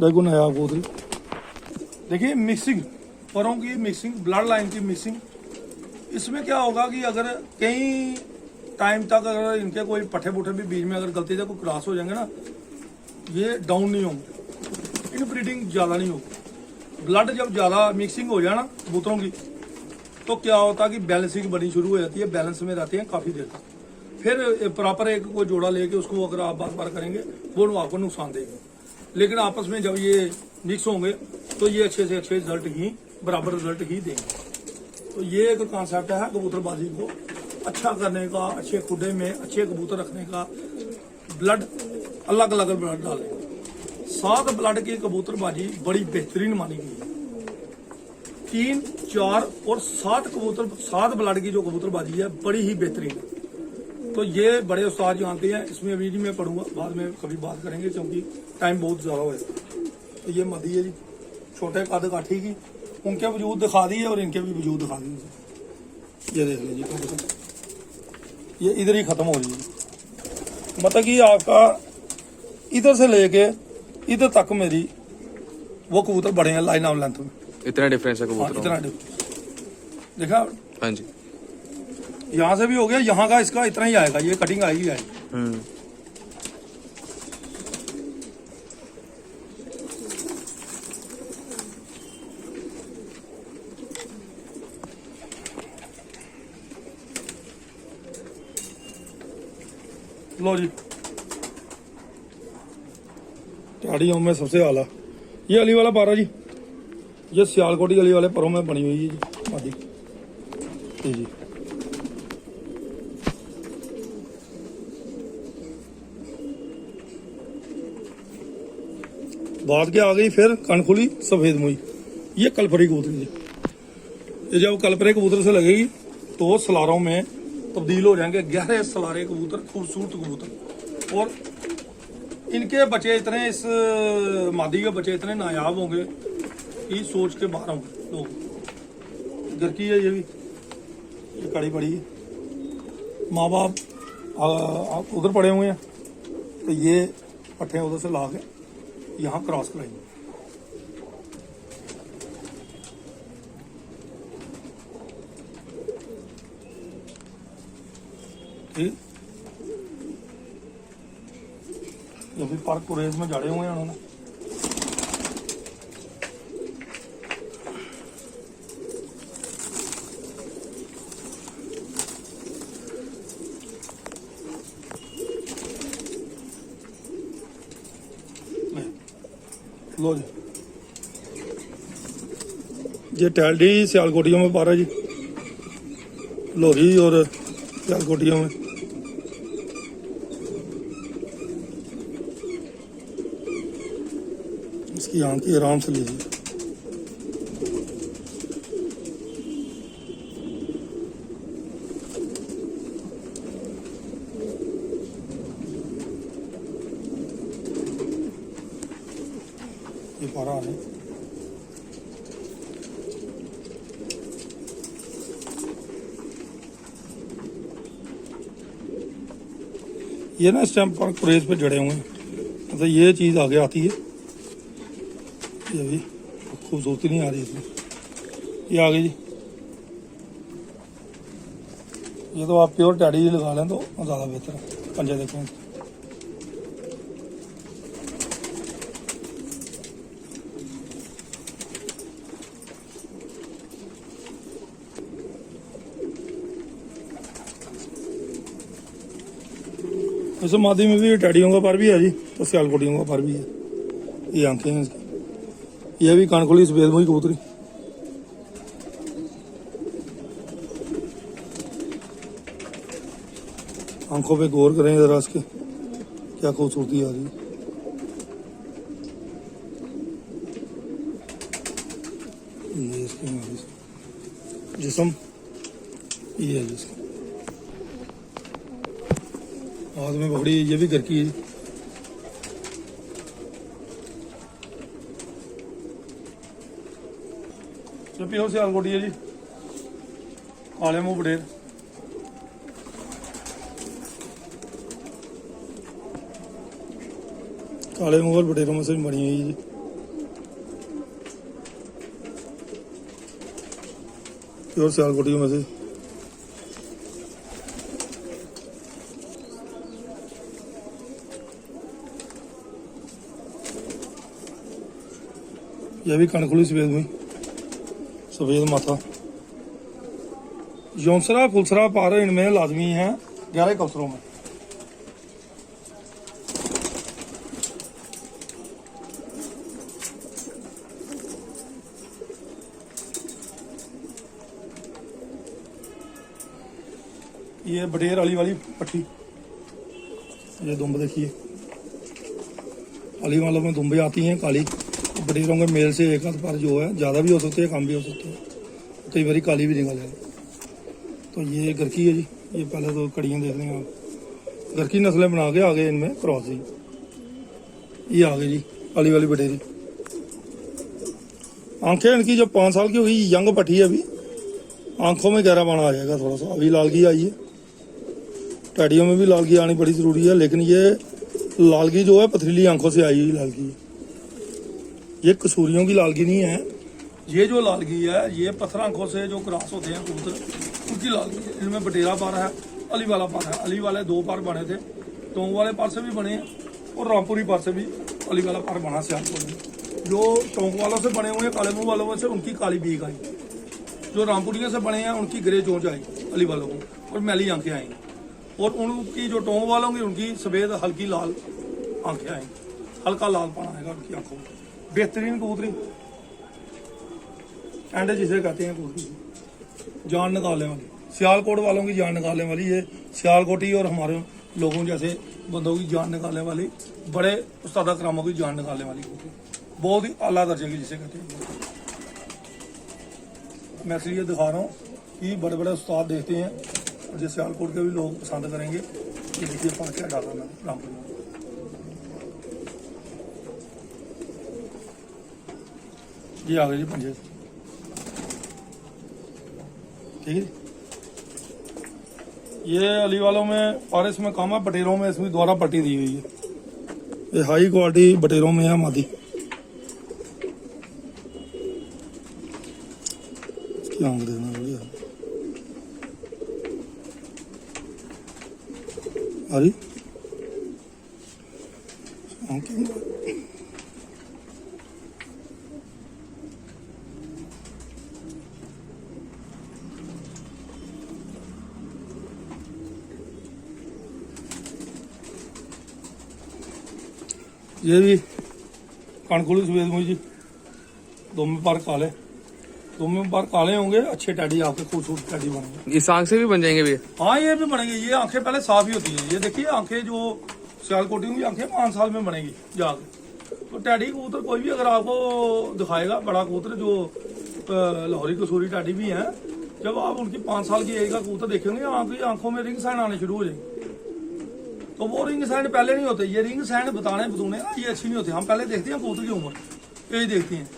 B: देखो नया कबूतरी, देखिए मिक्सिंग, परों की मिक्सिंग, ब्लड लाइन की मिक्सिंग। इसमें क्या होगा कि अगर कई टाइम तक अगर इनके कोई पट्ठे पुट्ठे भी बीच में अगर गलती से कोई क्रॉस हो जाएंगे ना, ये डाउन नहीं होंगे, इनब्रीडिंग ज़्यादा नहीं होगी। ब्लड जब ज़्यादा मिक्सिंग हो जाए ना कबूतरों की, तो क्या होता है कि बैलेंसिंग बनी शुरू हो जाती है, बैलेंस में रहते हैं काफ़ी देर तक। फिर प्रॉपर एक कोई जोड़ा लेके उसको अगर आप बार बार करेंगे वो आपको नुकसान देगा। लेकिन आपस में जब ये मिक्स होंगे तो ये अच्छे से अच्छे रिजल्ट ही, बराबर रिजल्ट ही देंगे। तो ये एक कॉन्सेप्ट है कबूतरबाजी को अच्छा करने का, अच्छे खुडे में अच्छे कबूतर रखने का, ब्लड अलग अलग ब्लड डालने का। 7 ब्लड की कबूतरबाजी बड़ी बेहतरीन मानी गई है। 3, 4 और 7 ब्लड की जो कबूतरबाजी है बड़ी ही बेहतरीन है। तो ये बड़े उस्ताद जानते हैं, इसमें अभी नहीं मैं पढ़ूंगा, बाद में कभी बात करेंगे क्योंकि टाइम बहुत ज़्यादा हो जाता। तो ये मदी है जी, छोटे कद काठी की, उनके वजूद दिखा दिए और इनके भी वजूद दिखा दिए। ये देख लीजिए कबूतर, ये इधर ही ख़त्म हो रही है, मतलब कि आपका इधर से लेके इधर तक मेरी वो कबूतर बड़े हैं लाइन ऑफ लेंथ में।
A: इतना डिफरेंस है कबूतरों में।
B: इतना डिफरेंस देखा।
A: हाँ जी,
B: यहाँ से भी हो गया, यहाँ का इसका इतना ही आएगा, ये कटिंग आएगी आएगी। लो जी, टाड़ियों में सबसे आला ये अली वाला पारा जी, ये सियालकोटी अली वाले परों में बनी हुई है जी मादी जी। बात क्या आ गई फिर, कनखुली सफेद मुई, ये कलपरी कबूतरी जी। ये जब कलपरे कबूतर से लगेगी तो सलारों में तब्दील हो जाएंगे, गहरे सलारे कबूतर, खूबसूरत कबूतर। और इनके बच्चे इतने, इस मादी के बच्चे इतने नायाब होंगे कि सोच के बाहर होंगे लोग। घर की है ये भी, ये कड़ी पड़ी है, माँ बाप उधर पड़े हुए हैं, तो ये पट्ठे उधर से ला के यहाँ क्रॉस कराएंगे। ठीक, ये भी पार्क कुरेज में जड़े हुए हैं उन्होंने। लो जी, ये टैलडी सियालकोटियों में पारा जी, लोरी और सियालकोटियों में। इसकी आंख की आराम से लीजिए। ये पारा है, ये ना इस टाइम पर कुरेज पे जड़े हुए हैं, मतलब ये चीज़ आगे आती है। ये भी खूबसूरती नहीं आ रही इसमें, ये आ गई जी। ये तो आप प्योर टैडी ही लगा लें तो ज़्यादा बेहतर है। पंजे देखें, वैसे मादी में भी टैडियों का पर भी है जी, तो सियालकोटियों का पर भी है। ये आंखें हैं इसकी, यह भी कानखुली सफेद मुही कबूतरी। आंखों पे गौर करें जरा इसके, क्या खूबसूरती आ रही है। ये इसके जिस्म, ये है जिस्म, हाथ में पकड़ी, ये भी घर की है। ये प्योर सियालकोटी है जी, काले मुंह बडेर। काले मुंह और बटेरों में से बनी हुई है जी। प्योर सियालकोटियों में से यह भी कनखुली सफेद हुई, सफेद माथा। यौनसरा फुलसरा पार इनमें लाजमी है 11 कबूतरों में। ये बडेर अली वाली पट्टी, ये दुम्ब देखिए, अली वालों में दुम्बे आती हैं काली। बडेरों के मेल से एक आध पर जो है ज़्यादा भी हो सकते हैं, कम भी हो सकते हैं, कई बारी काली भी निकल है। तो ये घर की है जी, ये पहले तो कड़ियाँ देख लें आप, घर की नस्लें बना के आगे इनमें क्रॉस जी। ये आ गई जी अली वाली बडेरी। आंखें इनकी जब 5 साल की हुई, यंग पट्टी है अभी, आंखों में गहरा पाना आ जाएगा थोड़ा सा। अभी लालगी आई है, टैडियों में भी लालगी आनी बड़ी ज़रूरी है, लेकिन ये लालगी जो है पथरीली आंखों से आई हुई लालगी है। ये कसूरियों की लालगी नहीं है, ये जो लालगी है ये पत्थर आंखों से जो क्रॉस होते हैं कबूतर, उनकी लालगी है। इनमें बटेरा पर है, अली वाला पर है। अली वाले 2 पर बने थे, टोंग वाले पर से भी बने हैं और रामपुरी पर से भी अली वाला पर बना सियालकोट में। जो टोंग वालों से बने हुए हैं काले मुंह वालों से, उनकी काली बीक आई। जो रामपुरियों से बने हैं उनकी ग्रे चोंच आई अली वालों को, और मैली आंखें आई। और उनकी जो टोंग वालों की, उनकी सफेद हल्की लाल आंखें आई, हल्का लाल पाना आएगा उनकी आंखों में। बेहतरीन कबूतरी, एंड जिसे कहते हैं कबूतरी, जान निकालने वाली, सियालकोट वालों की जान निकालने वाली। ये सियालकोटी और हमारे लोगों जैसे बंदों की जान निकालने वाली, बड़े उस्ताद करामों की जान निकालने वाली कबूतरी, बहुत ही आला दर्जे की जिसे कहते हैं। मैं इसलिए दिखा रहा हूँ कि बड़े बड़े उस्ताद देखते हैं, और जो सियालकोट के भी लोग पसंद करेंगे। ये देखिए पाँच क्या डाला मैं रामपुर में, ये आ गए जी पंजे, ठीक है। ये अली वालों में पारिस में काम है, बटेरों में इसमें दोबारा पट्टी दी हुई है। ये हाई क्वालिटी बटेरों में है मादी। क्या आंख देना भैया, अरे ये भी कनखुली सफेद मुही जी, दोनों पर काले, दोनों पर काले होंगे, अच्छे टैडी आपके खूबसूरत टैडी बनेंगे।
A: इस आंख से भी बन जाएंगे भैया?
B: हाँ ये भी बनेंगे। ये आंखें पहले साफ ही होती है, ये देखिए आंखें जो सियालकोटी की आंखें 5 साल में बनेगी जाके। तो टैडी कबूतर कोई भी अगर आपको दिखाएगा, बड़ा कबूतर जो लाहौरी कसूरी टैडी भी हैं, जब आप उनकी 5 साल की एज का कबूतर देखेंगे, आपकी आंखों में रिंग साइन आने शुरू हो जाएंगे। तो वो रिंग साइन पहले नहीं होते, ये रिंग साइन बताने ये अच्छी नहीं होती। हम पहले देखते हैं कबूतर की उम्र, एज देखते हैं,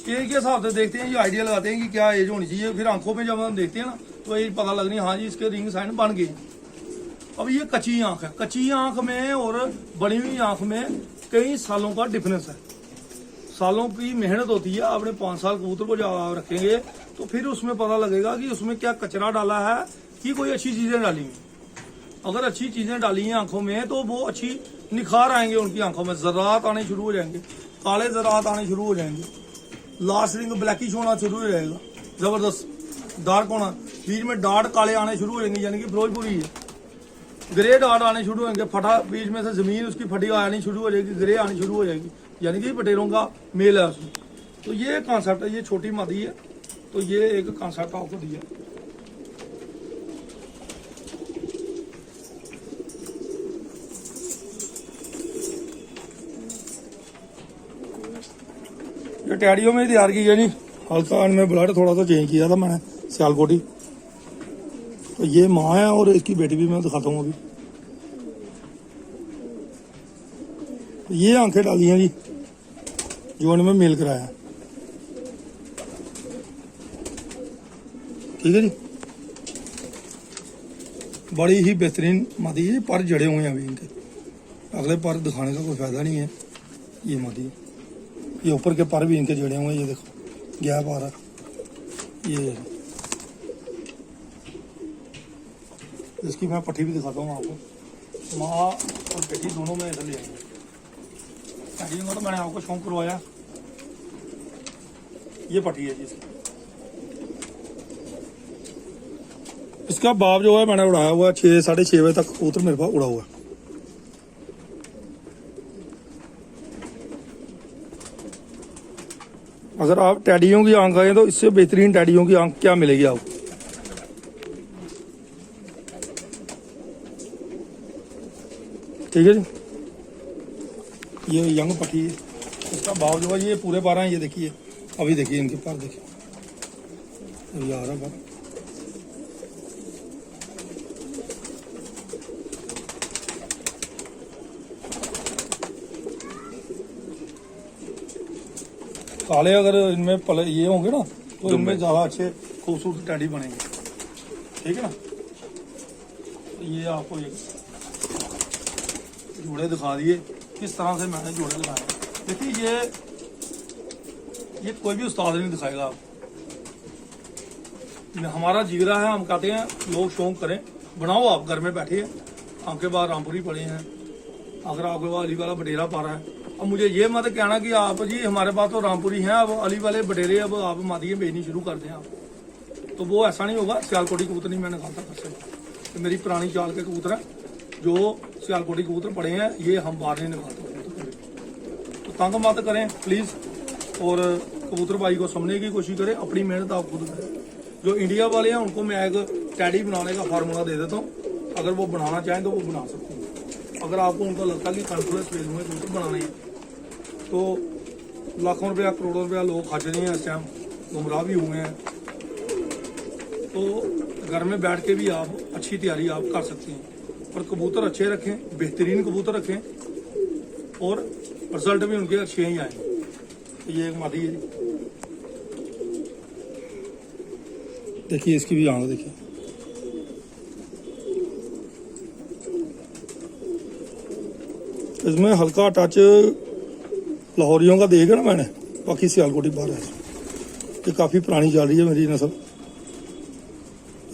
B: एज के हिसाब से देखते हैं, ये आइडिया लगाते हैं कि क्या एज होनी चाहिए। फिर आंखों में जब हम देखते हैं ना, तो एज पता लगनी, हाँ जी इसके रिंग साइन बन गए। अब ये कच्ची आंख है, कच्ची आंख में और बड़ी हुई आंख में कई सालों का डिफरेंस है। सालों की मेहनत होती है। आपने 5 साल कबूतर को जब आप रखेंगे तो फिर उसमें पता लगेगा कि उसमें क्या कचरा डाला है कि कोई अच्छी चीजें डाली हैं। अगर अच्छी चीजें डाली हैं आंखों में तो वो अच्छी निखार आएंगे, उनकी आंखों में जरात आने शुरू हो जाएंगे, काले जरात आने शुरू हो जाएंगे, लास्ट रिंग ब्लैकिश होना शुरू हो जाएगा, जबरदस्त डार्क होना, बीच में डार्क काले आने शुरू हो जाएंगे, यानी कि फिरोजपुरी है। ग्रे डॉट आने शुरू होंगे, फटा बीच में से जमीन उसकी फटी आनी शुरू हो जाएगी, ग्रे आनी शुरू हो जाएगी, यानी कि बटेरों का मेल है उसमें। तो ये कॉन्सेप्ट है, ये छोटी मादी है, तो ये एक कॉन्सेप्ट आपको दिया। ये टैडियों में तैयार की है जी, हल्का इनमें ब्लड थोड़ा सा चेंज किया था मैंने, सियालकोटी। तो ये माँ है और इसकी बेटी भी मैं दिखाता हूँ अभी। तो ये आंखें डाली हैं जी जो इनमें मेल कराया है, ठीक है जी। बड़ी ही बेहतरीन मादी है, पर जड़े हुए हैं अभी इनके, अगले पर दिखाने का कोई फायदा नहीं है। ये मादी है, ये ऊपर के पर भी इनके जड़े हुए हैं, ये देखो गैप आ रहा है। ये इसकी मैं पट्टी भी दिखाता हूँ आपको, माँ और बेटी दोनों में इधर ले आएंगे। में तो मैंने आपको शौक करवाया, ये पट्टी है जी इसकी। इसका बाप जो है मैंने उड़ाया हुआ 6 साढ़े 6 बजे तक कबूतर मेरे पास उड़ा हुआ है। अगर आप टैडियों की आंख आए तो इससे बेहतरीन टैडियों की आंख क्या मिलेगी आपको। ठीक है जी, ये यंग पट्टी है, इसका भाव जो है ये पूरे 12 हैं। ये देखिए अभी देखिए इनके पर देखिए अभी आ रहा है। काले अगर इनमें पले ये होंगे ना तो इनमें ज़्यादा अच्छे खूबसूरत टैडी बनेंगे, ठीक है ना। तो ये आपको ये जोड़े दिखा दिए किस तरह से मैंने जोड़े लगाए। देखिए ये कोई भी उस्ताद नहीं दिखाएगा आपको, हमारा जिगरा है। हम कहते हैं लोग शौक करें, बनाओ, आप घर में बैठे हैं, आपके पास रामपुरी पड़े हैं, अगर आपके पास अली वाला बटेरा पा रहा है। अब मुझे ये मत कहना कि आप जी हमारे पास तो रामपुरी हैं, अब अली वाले बटेरे अब आप मादियाँ बेचनी शुरू कर दें आप, तो वो ऐसा नहीं होगा। सियालकोटी कबूतर नहीं मैंने खाता कर सकता, मेरी पुरानी चाल के कबूतर है जो सियालकोटी कबूतर पड़े हैं, ये हम बाहर नहीं निकालते। तो तंग मत करें प्लीज़, और कबूतर भाई को समझने की कोशिश करें, अपनी मेहनत आप खुद करें। जो इंडिया वाले हैं उनको मैं एक टैडी बनाने का फार्मूला दे देता हूँ, अगर वो बनाना चाहें तो वो बना सकते हैं। अगर आपको उनका लगता है कि कॉन्फिडेंस ले लूँगे कबूतर बनाने हैं, तो लाखों रुपया करोड़ों रुपया लोग खर्च रहे हैं इस टाइम, गुमराह भी हुए हैं। तो घर में बैठ के भी आप अच्छी तैयारी आप कर सकते हैं, और कबूतर अच्छे रखें, बेहतरीन कबूतर रखें, और रिजल्ट भी उनके अच्छे ही आए। तो ये एक मादी है, देखिए इसकी भी आंख देखिए। इसमें हल्का टच लाहौरियों का देगा ना मैंने, बाकी सियालकोटी बाहर है। ये काफ़ी पुरानी चल रही है मेरी नस्ल।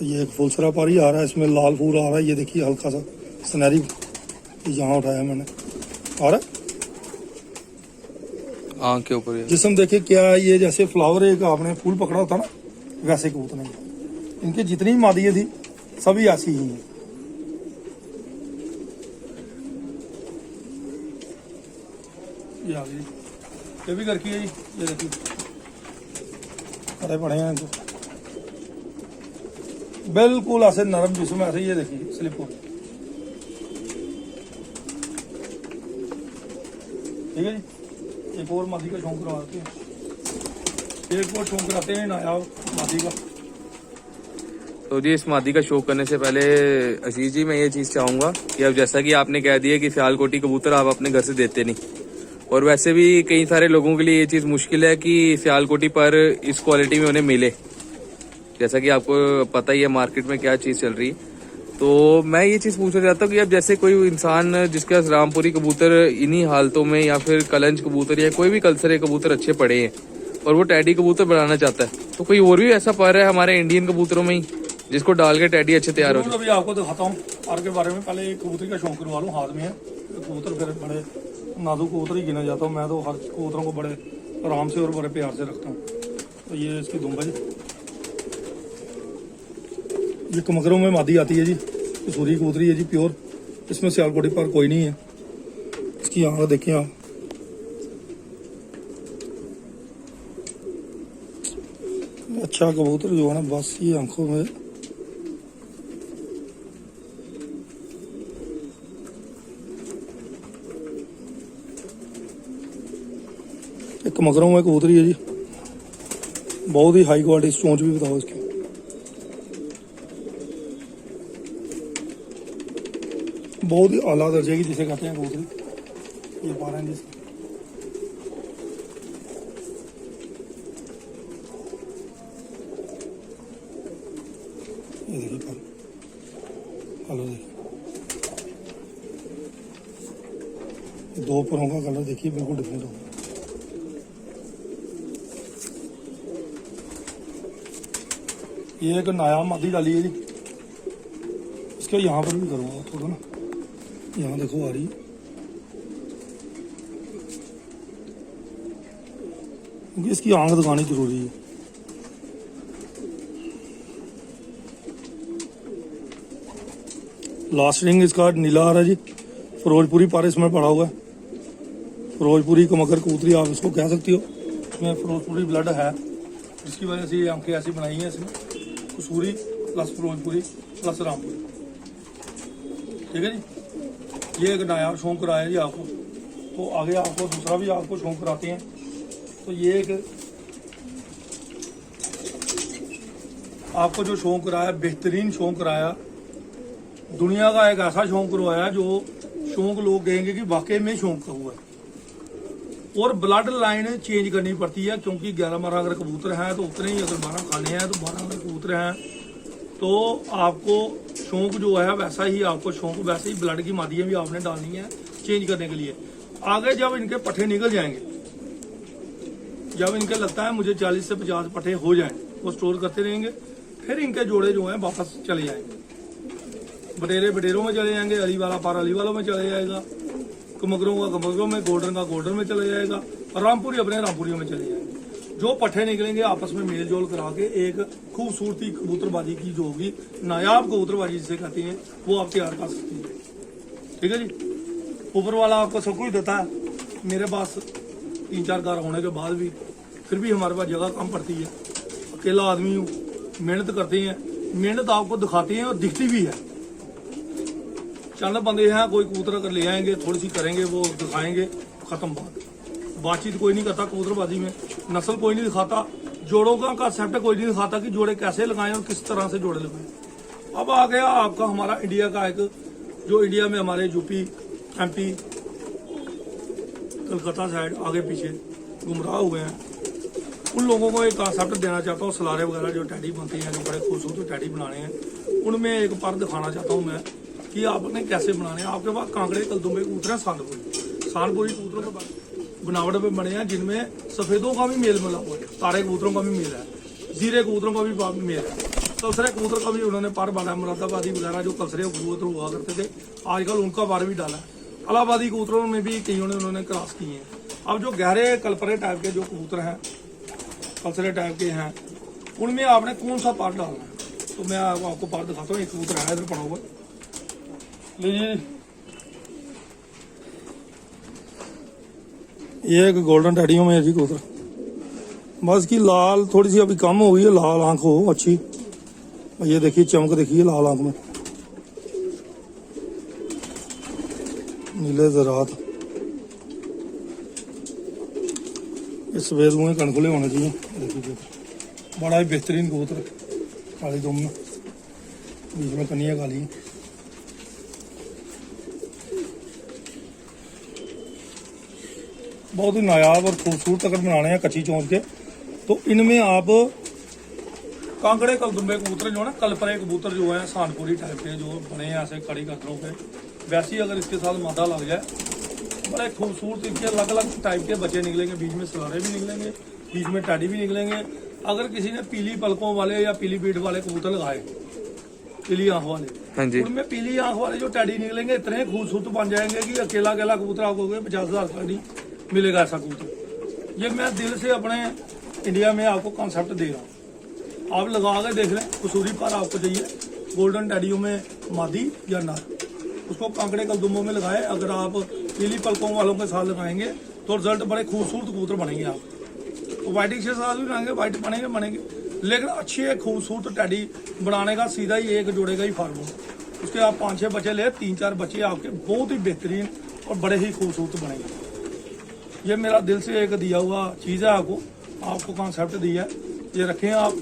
B: ये एक फुल सरा पारी आ रहा है, इसमें लाल फूल आ रहा है, ये देखिए हल्का सा सुनहरी, यहाँ उठाया मैंने, आ रहा है
A: आंख के ऊपर।
B: जिसम देखिए क्या है, ये जैसे फ्लावर एक आपने फूल पकड़ा होता ना, वैसे कबूतर नहीं। इनकी जितनी मादियाँ थी सभी ऐसी ही हैं। ये आ गई, ये भी घर की है जी, ये देखिए बड़े बड़े हैं इनको, बिल्कुल ऐसे नरम जिस्म ऐसे, ये देखिए स्लिप हो, ठीक है जी। एक और मादी का शौक करवाते हैं, एक और शौक कराते हैं नायाब मादी का।
A: तो जी इस मादी का शौक करने से पहले आशीष जी मैं ये चीज़ चाहूँगा कि अब जैसा कि आपने कह दिया कि सियालकोटी कबूतर आप अपने घर से देते नहीं, और वैसे भी कई सारे लोगों के लिए ये चीज़ मुश्किल है कि सियालकोटी पर इस क्वालिटी में उन्हें मिले, जैसा कि आपको पता ही है मार्केट में क्या चीज़ चल रही है। तो मैं ये चीज़ पूछना चाहता हूँ कि अब जैसे कोई इंसान जिसके पास रामपुरी कबूतर इन्हीं हालतों में, या फिर कलंज कबूतर या कोई भी कलसरे कबूतर अच्छे पड़े हैं, और वो टैडी कबूतर बनाना चाहता है, तो कोई और भी ऐसा पर है हमारे इंडियन कबूतरों में ही जिसको डाल के टैडी अच्छे तैयार हो जाए?
B: अभी आपको दिखाता हूँ और के बारे में। पहले कबूतर का शौक करवा लूँ, हाथ में है कबूतर, फिर बड़े नाजुक कबूतर ही गिना जाता हूँ मैं, तो हर कबूतरों को बड़े आराम से और बड़े प्यार से रखता हूँ। तो ये इसकी दुम्बज, ये कमकरों में मादी आती है जी, कसूरी कबूतरी है जी प्योर, इसमें सियालकोटी पर कोई नहीं है। इसकी आंख देखिए आप, अच्छा कबूतर जो है ना बस ये आंखों में एक मगरों में कबूतरी है जी, बहुत ही हाई क्वालिटी। चोंच भी बताओ इसकी, बहुत ही आला दर्जे की जिसे कहते हैं कबूतरी। ये पा रहे हैं जिसकी ये देखिए पर, कलर देखिए, दो परों का कलर देखिए बिल्कुल डिफरेंट होगा। ये एक नायाब मादी डाली है जी, इसके यहाँ पर भी करूँगा थोड़ा ना, यहाँ देखो आ रही है, क्योंकि इसकी आंख दिखानी जरूरी है। लास्ट रिंग इसका नीला आ रहा है जी, फिरोजपुरी पर इसमें पड़ा हुआ है। फिरोजपुरी कमगर कबूतरी आप इसको कह सकती हो, इसमें फिरोजपुरी ब्लड है, जिसकी वजह से ये आंखें ऐसी बनाई हैं इसमें, कसूरी प्लस फिरोजपुरी प्लस रामपुरी। ठीक है जी, ये एक नायाब शौक कराया जी आपको। तो आगे आपको दूसरा भी आपको शौक कराते हैं। तो ये एक आपको जो शौक कराया, बेहतरीन शौक कराया, दुनिया का एक ऐसा शौक करवाया जो शौक लोग कहेंगे कि वाकई में शौक हुआ है। और ब्लड लाइन चेंज करनी पड़ती है, क्योंकि 11-12 अगर कबूतर हैं तो उतने ही, अगर 12 खाने हैं तो 12 अगर कबूतर हैं तो आपको शौक जो है वैसा ही आपको शौक, वैसे ही ब्लड की मादियाँ भी आपने डालनी है चेंज करने के लिए। आगे जब इनके पट्ठे निकल जाएंगे, जब इनके लगता है मुझे 40 से 50 पट्ठे हो जाएं, वो स्टोर करते रहेंगे, फिर इनके जोड़े जो हैं वापस चले जाएंगे, बटेरे बटेरों में चले जाएंगे, अली वाला पार अली वालों में चले जाएगा, कमगरों का कमगरों में, गोल्डन का गोल्डन में चले जाएगा, और रामपुरी अपने रामपुरियों में चले जाएंगे। जो पट्ठे निकलेंगे आपस में मेल जोल करा के एक खूबसूरती कबूतरबाजी की जो होगी, नायाब कबूतरबाजी जिसे कहते हैं, वो आप तैयार कर सकती है। ठीक है जी, ऊपर वाला आपको सब कुछ देता है। मेरे पास 3-4 घर होने के बाद भी फिर भी हमारे पास जगह कम पड़ती है, अकेला आदमी हूँ, मेहनत करते हैं, मेहनत आपको दिखाते हैं और दिखती भी है। चंद बंदे हैं, कोई कबूतर अगर ले आएंगे, थोड़ी सी करेंगे, वो दिखाएंगे, खत्म बातचीत कोई नहीं करता कबूतरबाजी में, नस्ल कोई नहीं दिखाता, जोड़ों का कंसेप्ट कोई नहीं दिखाता कि जोड़े कैसे लगाएं और किस तरह से जोड़े लगाएं। अब आ गया आपका हमारा इंडिया का एक, जो इंडिया में हमारे यूपी, एमपी, कलकत्ता साइड आगे पीछे गुमराह हुए हैं, उन लोगों को एक कंसेप्ट देना चाहता हूँ। सलारे वगैरह जो टैडी बनते हैं, जो बड़े खूबसूरत टैडी बनाने हैं, उनमें एक पर दिखाना चाहता हूँ मैं कि आपने कैसे बनाने हैं। आपके पास कांकड़े कलदुम्बे कबूतर हैं, सानपुरी कबूतरों के बनावट में बने हैं, जिनमें सफेदों का भी मेल मिला हुआ है, तारे कबूतरों का भी मेल है, जीरे कबूतरों का भी मेल है, कलसरे कबूतर का भी उन्होंने पर डाला, मुरादाबादी वगैरह जो कलसरे कबूतर हुआ करते थे, आजकल उनका पर भी डाला है। इलाहाबादी कबूतरों में भी कईयों ने उन्होंने क्रॉस किए हैं। अब जो गहरे कलपरे टाइप के जो कबूतर हैं, कलसरे टाइप के हैं, उनमें आपने कौन सा पार डालना है, तो मैं आपको पार दिखाता हूँ। एक कबूतर है इधर पड़ा हुआ, लीजिए, ये एक गोल्डन टैडियों में है जी कबूतर, बस की लाल थोड़ी सी अभी कम हो गई है, लाल आंख हो अच्छी, ये देखिए चमक देखिए लाल आंख में, नीले ज़रात, ये सफेद मुँह कनखुले होने चाहिए। देखिए बड़ा ही बेहतरीन कबूतर, काली दुम में, बीच में कनिया काली है। बहुत ही नायाब और खूबसूरत अगर बनाने हैं कच्ची चोंच के, तो इनमें आप कांकड़े कलदुम्बे कबूतर जो है ना, कलपरे कबूतर जो है सानपुरी टाइप के जो बने हैं ऐसे कड़ी कतरों पे, वैसे ही अगर इसके साथ मादा लग जाए, बड़े खूबसूरत इनके अलग अलग टाइप के बच्चे निकलेंगे, बीच में सलारे भी निकलेंगे, बीच में टैडी भी निकलेंगे। अगर किसी ने पीली पलकों वाले या पीली बीट वाले कबूतर लगाए, पीली आंख वाले,
A: हाँ जी,
B: उनमें पीली आंख वाले जो टैडी निकलेंगे इतने खूबसूरत बन जाएंगे कि अकेला अकेला कबूतर आपको 50,000 का नहीं मिलेगा ऐसा कबूतर। ये मैं दिल से अपने इंडिया में आपको कॉन्सेप्ट दे रहा हूँ, आप लगा के देख लें। कसूरी पर आपको चाहिए गोल्डन टैडियों में मादी या नर। उसको कांकड़े कलदुमों में लगाए, अगर आप पीली पलकों वालों के साथ लगाएंगे तो रिजल्ट बड़े खूबसूरत कबूतर बनेंगे। आप तो वाइटिंग के साथ भी बनाएंगे, वाइट बनेंगे, लेकिन अच्छे खूबसूरत टैडी बनाने का सीधा ही एक जोड़े का ही फार्मूला। उसके आप 5-6 बच्चे ले, 3-4 बच्चे आपके बहुत ही बेहतरीन और बड़े ही खूबसूरत बनेंगे। ये मेरा दिल से एक दिया हुआ चीज़ है, आपको कॉन्सेप्ट दिया है, ये रखें आप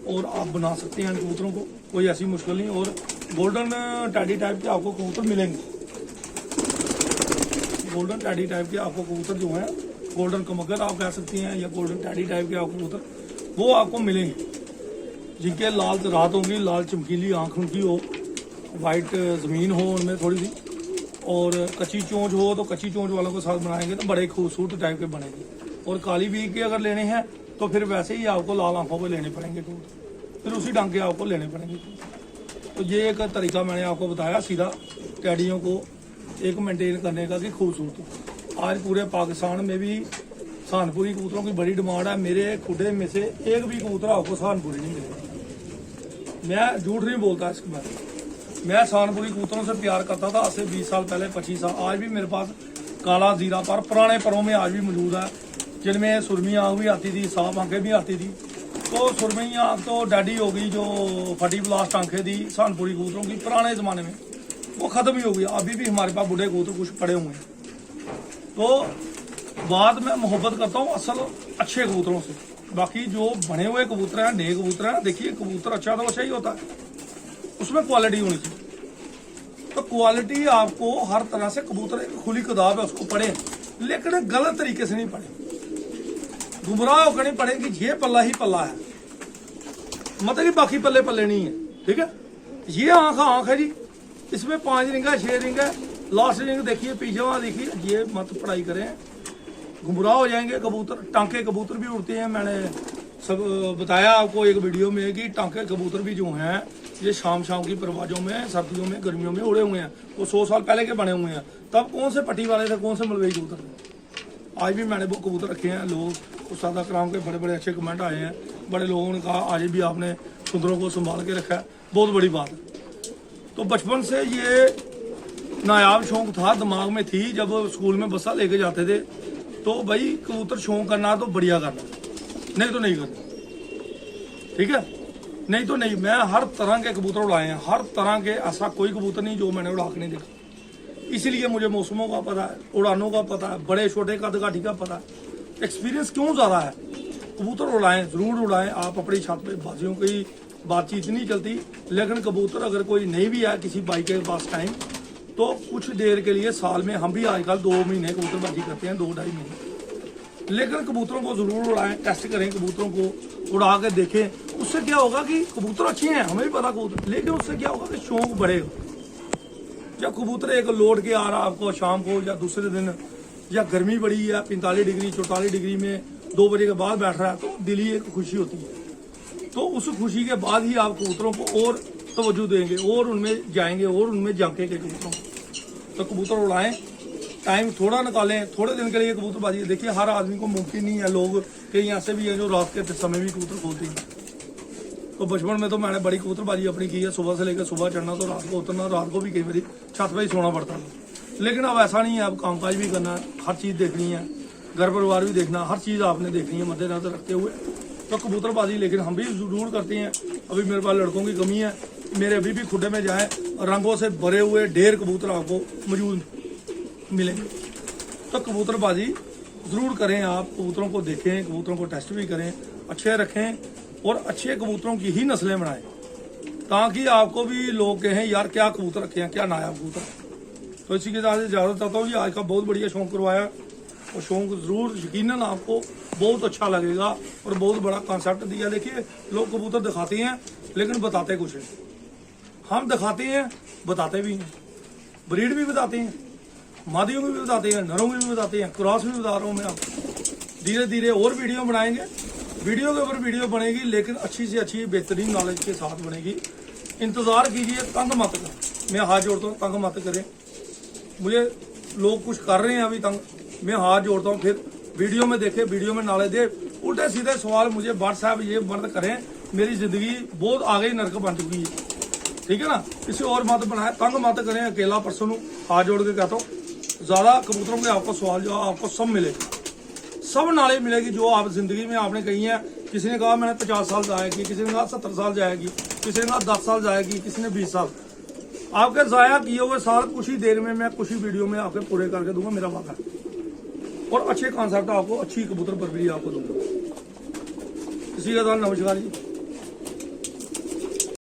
B: और आप बना सकते हैं इन कबूतरों को, कोई ऐसी मुश्किल नहीं। और गोल्डन टैडी टाइप के आपको कबूतर मिलेंगे, गोल्डन टैडी टाइप के आपको कबूतर जो हैं, गोल्डन कमगर आप कह सकती हैं या गोल्डन टैडी टाइप के आपको कबूतर वो आपको मिलेंगे, जिनके लाल रात होंगी, लाल चमकीली आँख उनकी हो, वाइट ज़मीन हो उनमें थोड़ी सी, और कच्ची चोंच हो तो कच्ची चोंच वालों के साथ बनाएंगे तो बड़े खूबसूरत टाइप के बनेंगे। और काली बीक के अगर लेने हैं तो फिर वैसे ही आपको लाल आंखों पे लेने पड़ेंगे कबूतर, फिर उसी ढंग के आपको लेने पड़ेंगे। तो ये एक तरीका मैंने आपको बताया सीधा टैडियों को एक मेंटेन करने का कि खूबसूरत। आज पूरे पाकिस्तान में भी सहारनपुरी कबूतरों की बड़ी डिमांड है। मेरे खुडे में से एक भी कबूतर आपको सहारनपुरी नहीं मिलेगा, मैं झूठ नहीं बोलता इसके बारे में। मैं सहारनपुरी कबूतरों से प्यार करता था आज से 20 साल पहले, 25 साल। आज भी मेरे पास काला जीरा पर पुराने परों में आज भी मौजूद है, जिनमें सुरमी आँख भी आती थी, साफ आंखें भी आती थी। तो सुरमी आँख तो डैडी हो गई, जो फटी ब्लास्ट आंखें थी सहारनपुरी कबूतरों की पुराने ज़माने में, वो ख़त्म ही हो गई। अभी भी हमारे पास बूढ़े कबूतर कुछ पड़े हुए हैं। तो बाद में मोहब्बत करता हूँ असल अच्छे कबूतरों से। बाकी जो बने हुए कबूतर हैं, नए कबूतर हैं, देखिए कबूतर अच्छा तो अच्छा ही होता है, उसमें क्वालिटी होनी चाहिए। तो क्वालिटी आपको हर तरह से, कबूतर एक खुली किताब है, उसको पढ़ें, लेकिन गलत तरीके से नहीं पढ़ें, गुमराह होकर नहीं पढ़ें कि ये पल्ला ही पल्ला है, मतलब कि बाकी पल्ले पल्ले नहीं है। ठीक है, ये आंख है जी, इसमें 5 रिंग है, 6 रिंग है, लास्ट रिंग देखिए, पीछे वहां देखिए, ये मत पढ़ाई करें, गुमराह हो जाएंगे कबूतर। टांके कबूतर भी उड़ते हैं, मैंने सब बताया आपको एक वीडियो में कि टांके कबूतर भी जो हैं ये शाम की परवाजों में, सर्दियों में, गर्मियों में उड़े हुए हैं। वो 100 साल पहले के बने हुए हैं, तब कौन से पट्टी वाले थे, कौन से मलबई कबूतर थे। आज भी मैंने वो कबूतर रखे हैं। लोग उस्ताद कराम के बड़े बड़े अच्छे कमेंट आए हैं, बड़े लोगों ने कहा आज भी आपने सुंदरों को संभाल के रखा है, बहुत बड़ी बात है। तो बचपन से ये नायाब शौक था, दिमाग में थी। जब स्कूल में बस्सा लेके जाते थे तो भाई कबूतर शौक करना तो बढ़िया करना, नहीं तो नहीं करना। ठीक है, नहीं तो नहीं। मैं हर तरह के कबूतर उड़ाए हैं, हर तरह के, ऐसा कोई कबूतर नहीं जो मैंने उड़ा के नहीं देखा। इसीलिए मुझे मौसमों का पता है, उड़ानों का पता है, बड़े छोटे कद काठी का पता है। एक्सपीरियंस क्यों ज़्यादा है। कबूतर उड़ाएं, ज़रूर उड़ाएं। आप अपनी छत पे बाजियों की बातचीत नहीं चलती, लेकिन कबूतर अगर कोई नहीं भी है किसी भाई के पास टाइम, तो कुछ देर के लिए साल में, हम भी आजकल 2 महीने कबूतरबाजी करते हैं, 2-2.5 महीने, लेकिन कबूतरों को जरूर उड़ाएं, टेस्ट करें, कबूतरों को उड़ा के देखें। उससे क्या होगा कि कबूतर अच्छे हैं, हमें भी पता कबूतर, लेकिन उससे क्या होगा कि शौक बढ़ेगा। जब कबूतर एक लौट के आ रहा आपको शाम को या दूसरे दिन, या गर्मी बड़ी है 45 डिग्री 44 डिग्री में 2 बजे के बाद बैठ रहा है, तो दिल ही एक खुशी होती है। तो उस खुशी के बाद ही आप कबूतरों को और तवज्जो देंगे और उनमें जाएंगे और उनमें झांकेंगे कबूतरों। तो कबूतर उड़ाएं, टाइम थोड़ा निकालें, थोड़े दिन के लिए कबूतरबाजी। देखिए हर आदमी को मुमकिन नहीं है, लोग कहीं ऐसे भी हैं जो रात के समय भी कबूतर खोलते हैं। तो बचपन में तो मैंने बड़ी कबूतरबाजी अपनी की है, सुबह से लेकर सुबह चढ़ना तो रात को उतरना, रात को भी कई बार छत पर ही सोना पड़ता था। लेकिन अब ऐसा नहीं है, अब कामकाज भी करना है, हर चीज़ देखनी है, घर परिवार भी देखना, हर चीज़ आपने देखनी है मद्देनजर रखते हुए। तो कबूतरबाजी लेकिन हम भी जरूर करते हैं। अभी मेरे पास लड़कों की कमी है, मेरे अभी भी खुडे में जाएँ, रंगों से भरे हुए ढेर कबूतर आपको मौजूद मिलेंगे। तो कबूतरबाजी ज़रूर करें, आप कबूतरों को देखें, कबूतरों को टेस्ट भी करें, अच्छे रखें और अच्छे कबूतरों की ही नस्लें बनाएं, ताकि आपको भी लोग कहें यार क्या कबूतर रखे हैं, क्या नायाब कबूतर। तो इसी के साथ इजाज़त चाहता हूँ जी। आज का बहुत बढ़िया शौक करवाया, और शौक ज़रूर यकीनन आपको बहुत अच्छा लगेगा और बहुत बड़ा कॉन्सेप्ट दिया। देखिए लोग कबूतर दिखाते हैं लेकिन बताते कुछ नहीं, हम दिखाते हैं बताते भी हैं, ब्रीड भी बताते हैं, मादियों में भी बताते हैं, नरों में भी बताते हैं, क्रॉस भी बता रहा हूँ मैं आपको। धीरे धीरे और वीडियो बनाएंगे, वीडियो के ऊपर वीडियो बनेगी, लेकिन अच्छी से अच्छी बेहतरीन नॉलेज के साथ बनेगी। इंतज़ार कीजिए, तंग मत करें। मैं हाथ जोड़ता हूँ, तंग मत करें। मुझे लोग कुछ कर रहे हैं अभी तंग, मैं हाथ जोड़ता हूँ, फिर वीडियो में देखे, वीडियो में नॉलेज दे। उल्टे सीधे सवाल मुझे व्हाट्सएप ये बंद करें, मेरी ज़िंदगी बहुत आगे नरक बन चुकी है। ठीक है ना, किसी और मत बनाए, तंग मत करें। अकेला पर्सन हूँ, हाथ जोड़ के कहता हूँ, ज्यादा कबूतरों के आपको सवाल जो आपको सब मिलेगी, सब नाले मिलेगी जो आप जिंदगी में आपने कही है। किसी ने कहा मैंने 50 साल जाया की, किसी ने कहा 70 साल जाएगी, किसी ने कहा 10 साल जाएगी, किसी ने 20 साल। आपके जाया किए हुए साल कुछ ही देर में मैं कुछ ही वीडियो में आपके पूरे करके दूंगा, मेरा वादा है। और अच्छे कॉन्सेप्ट आपको, अच्छी कबूतर परवरिश आपको दूंगा। इसी के साथ नमस्कार जी।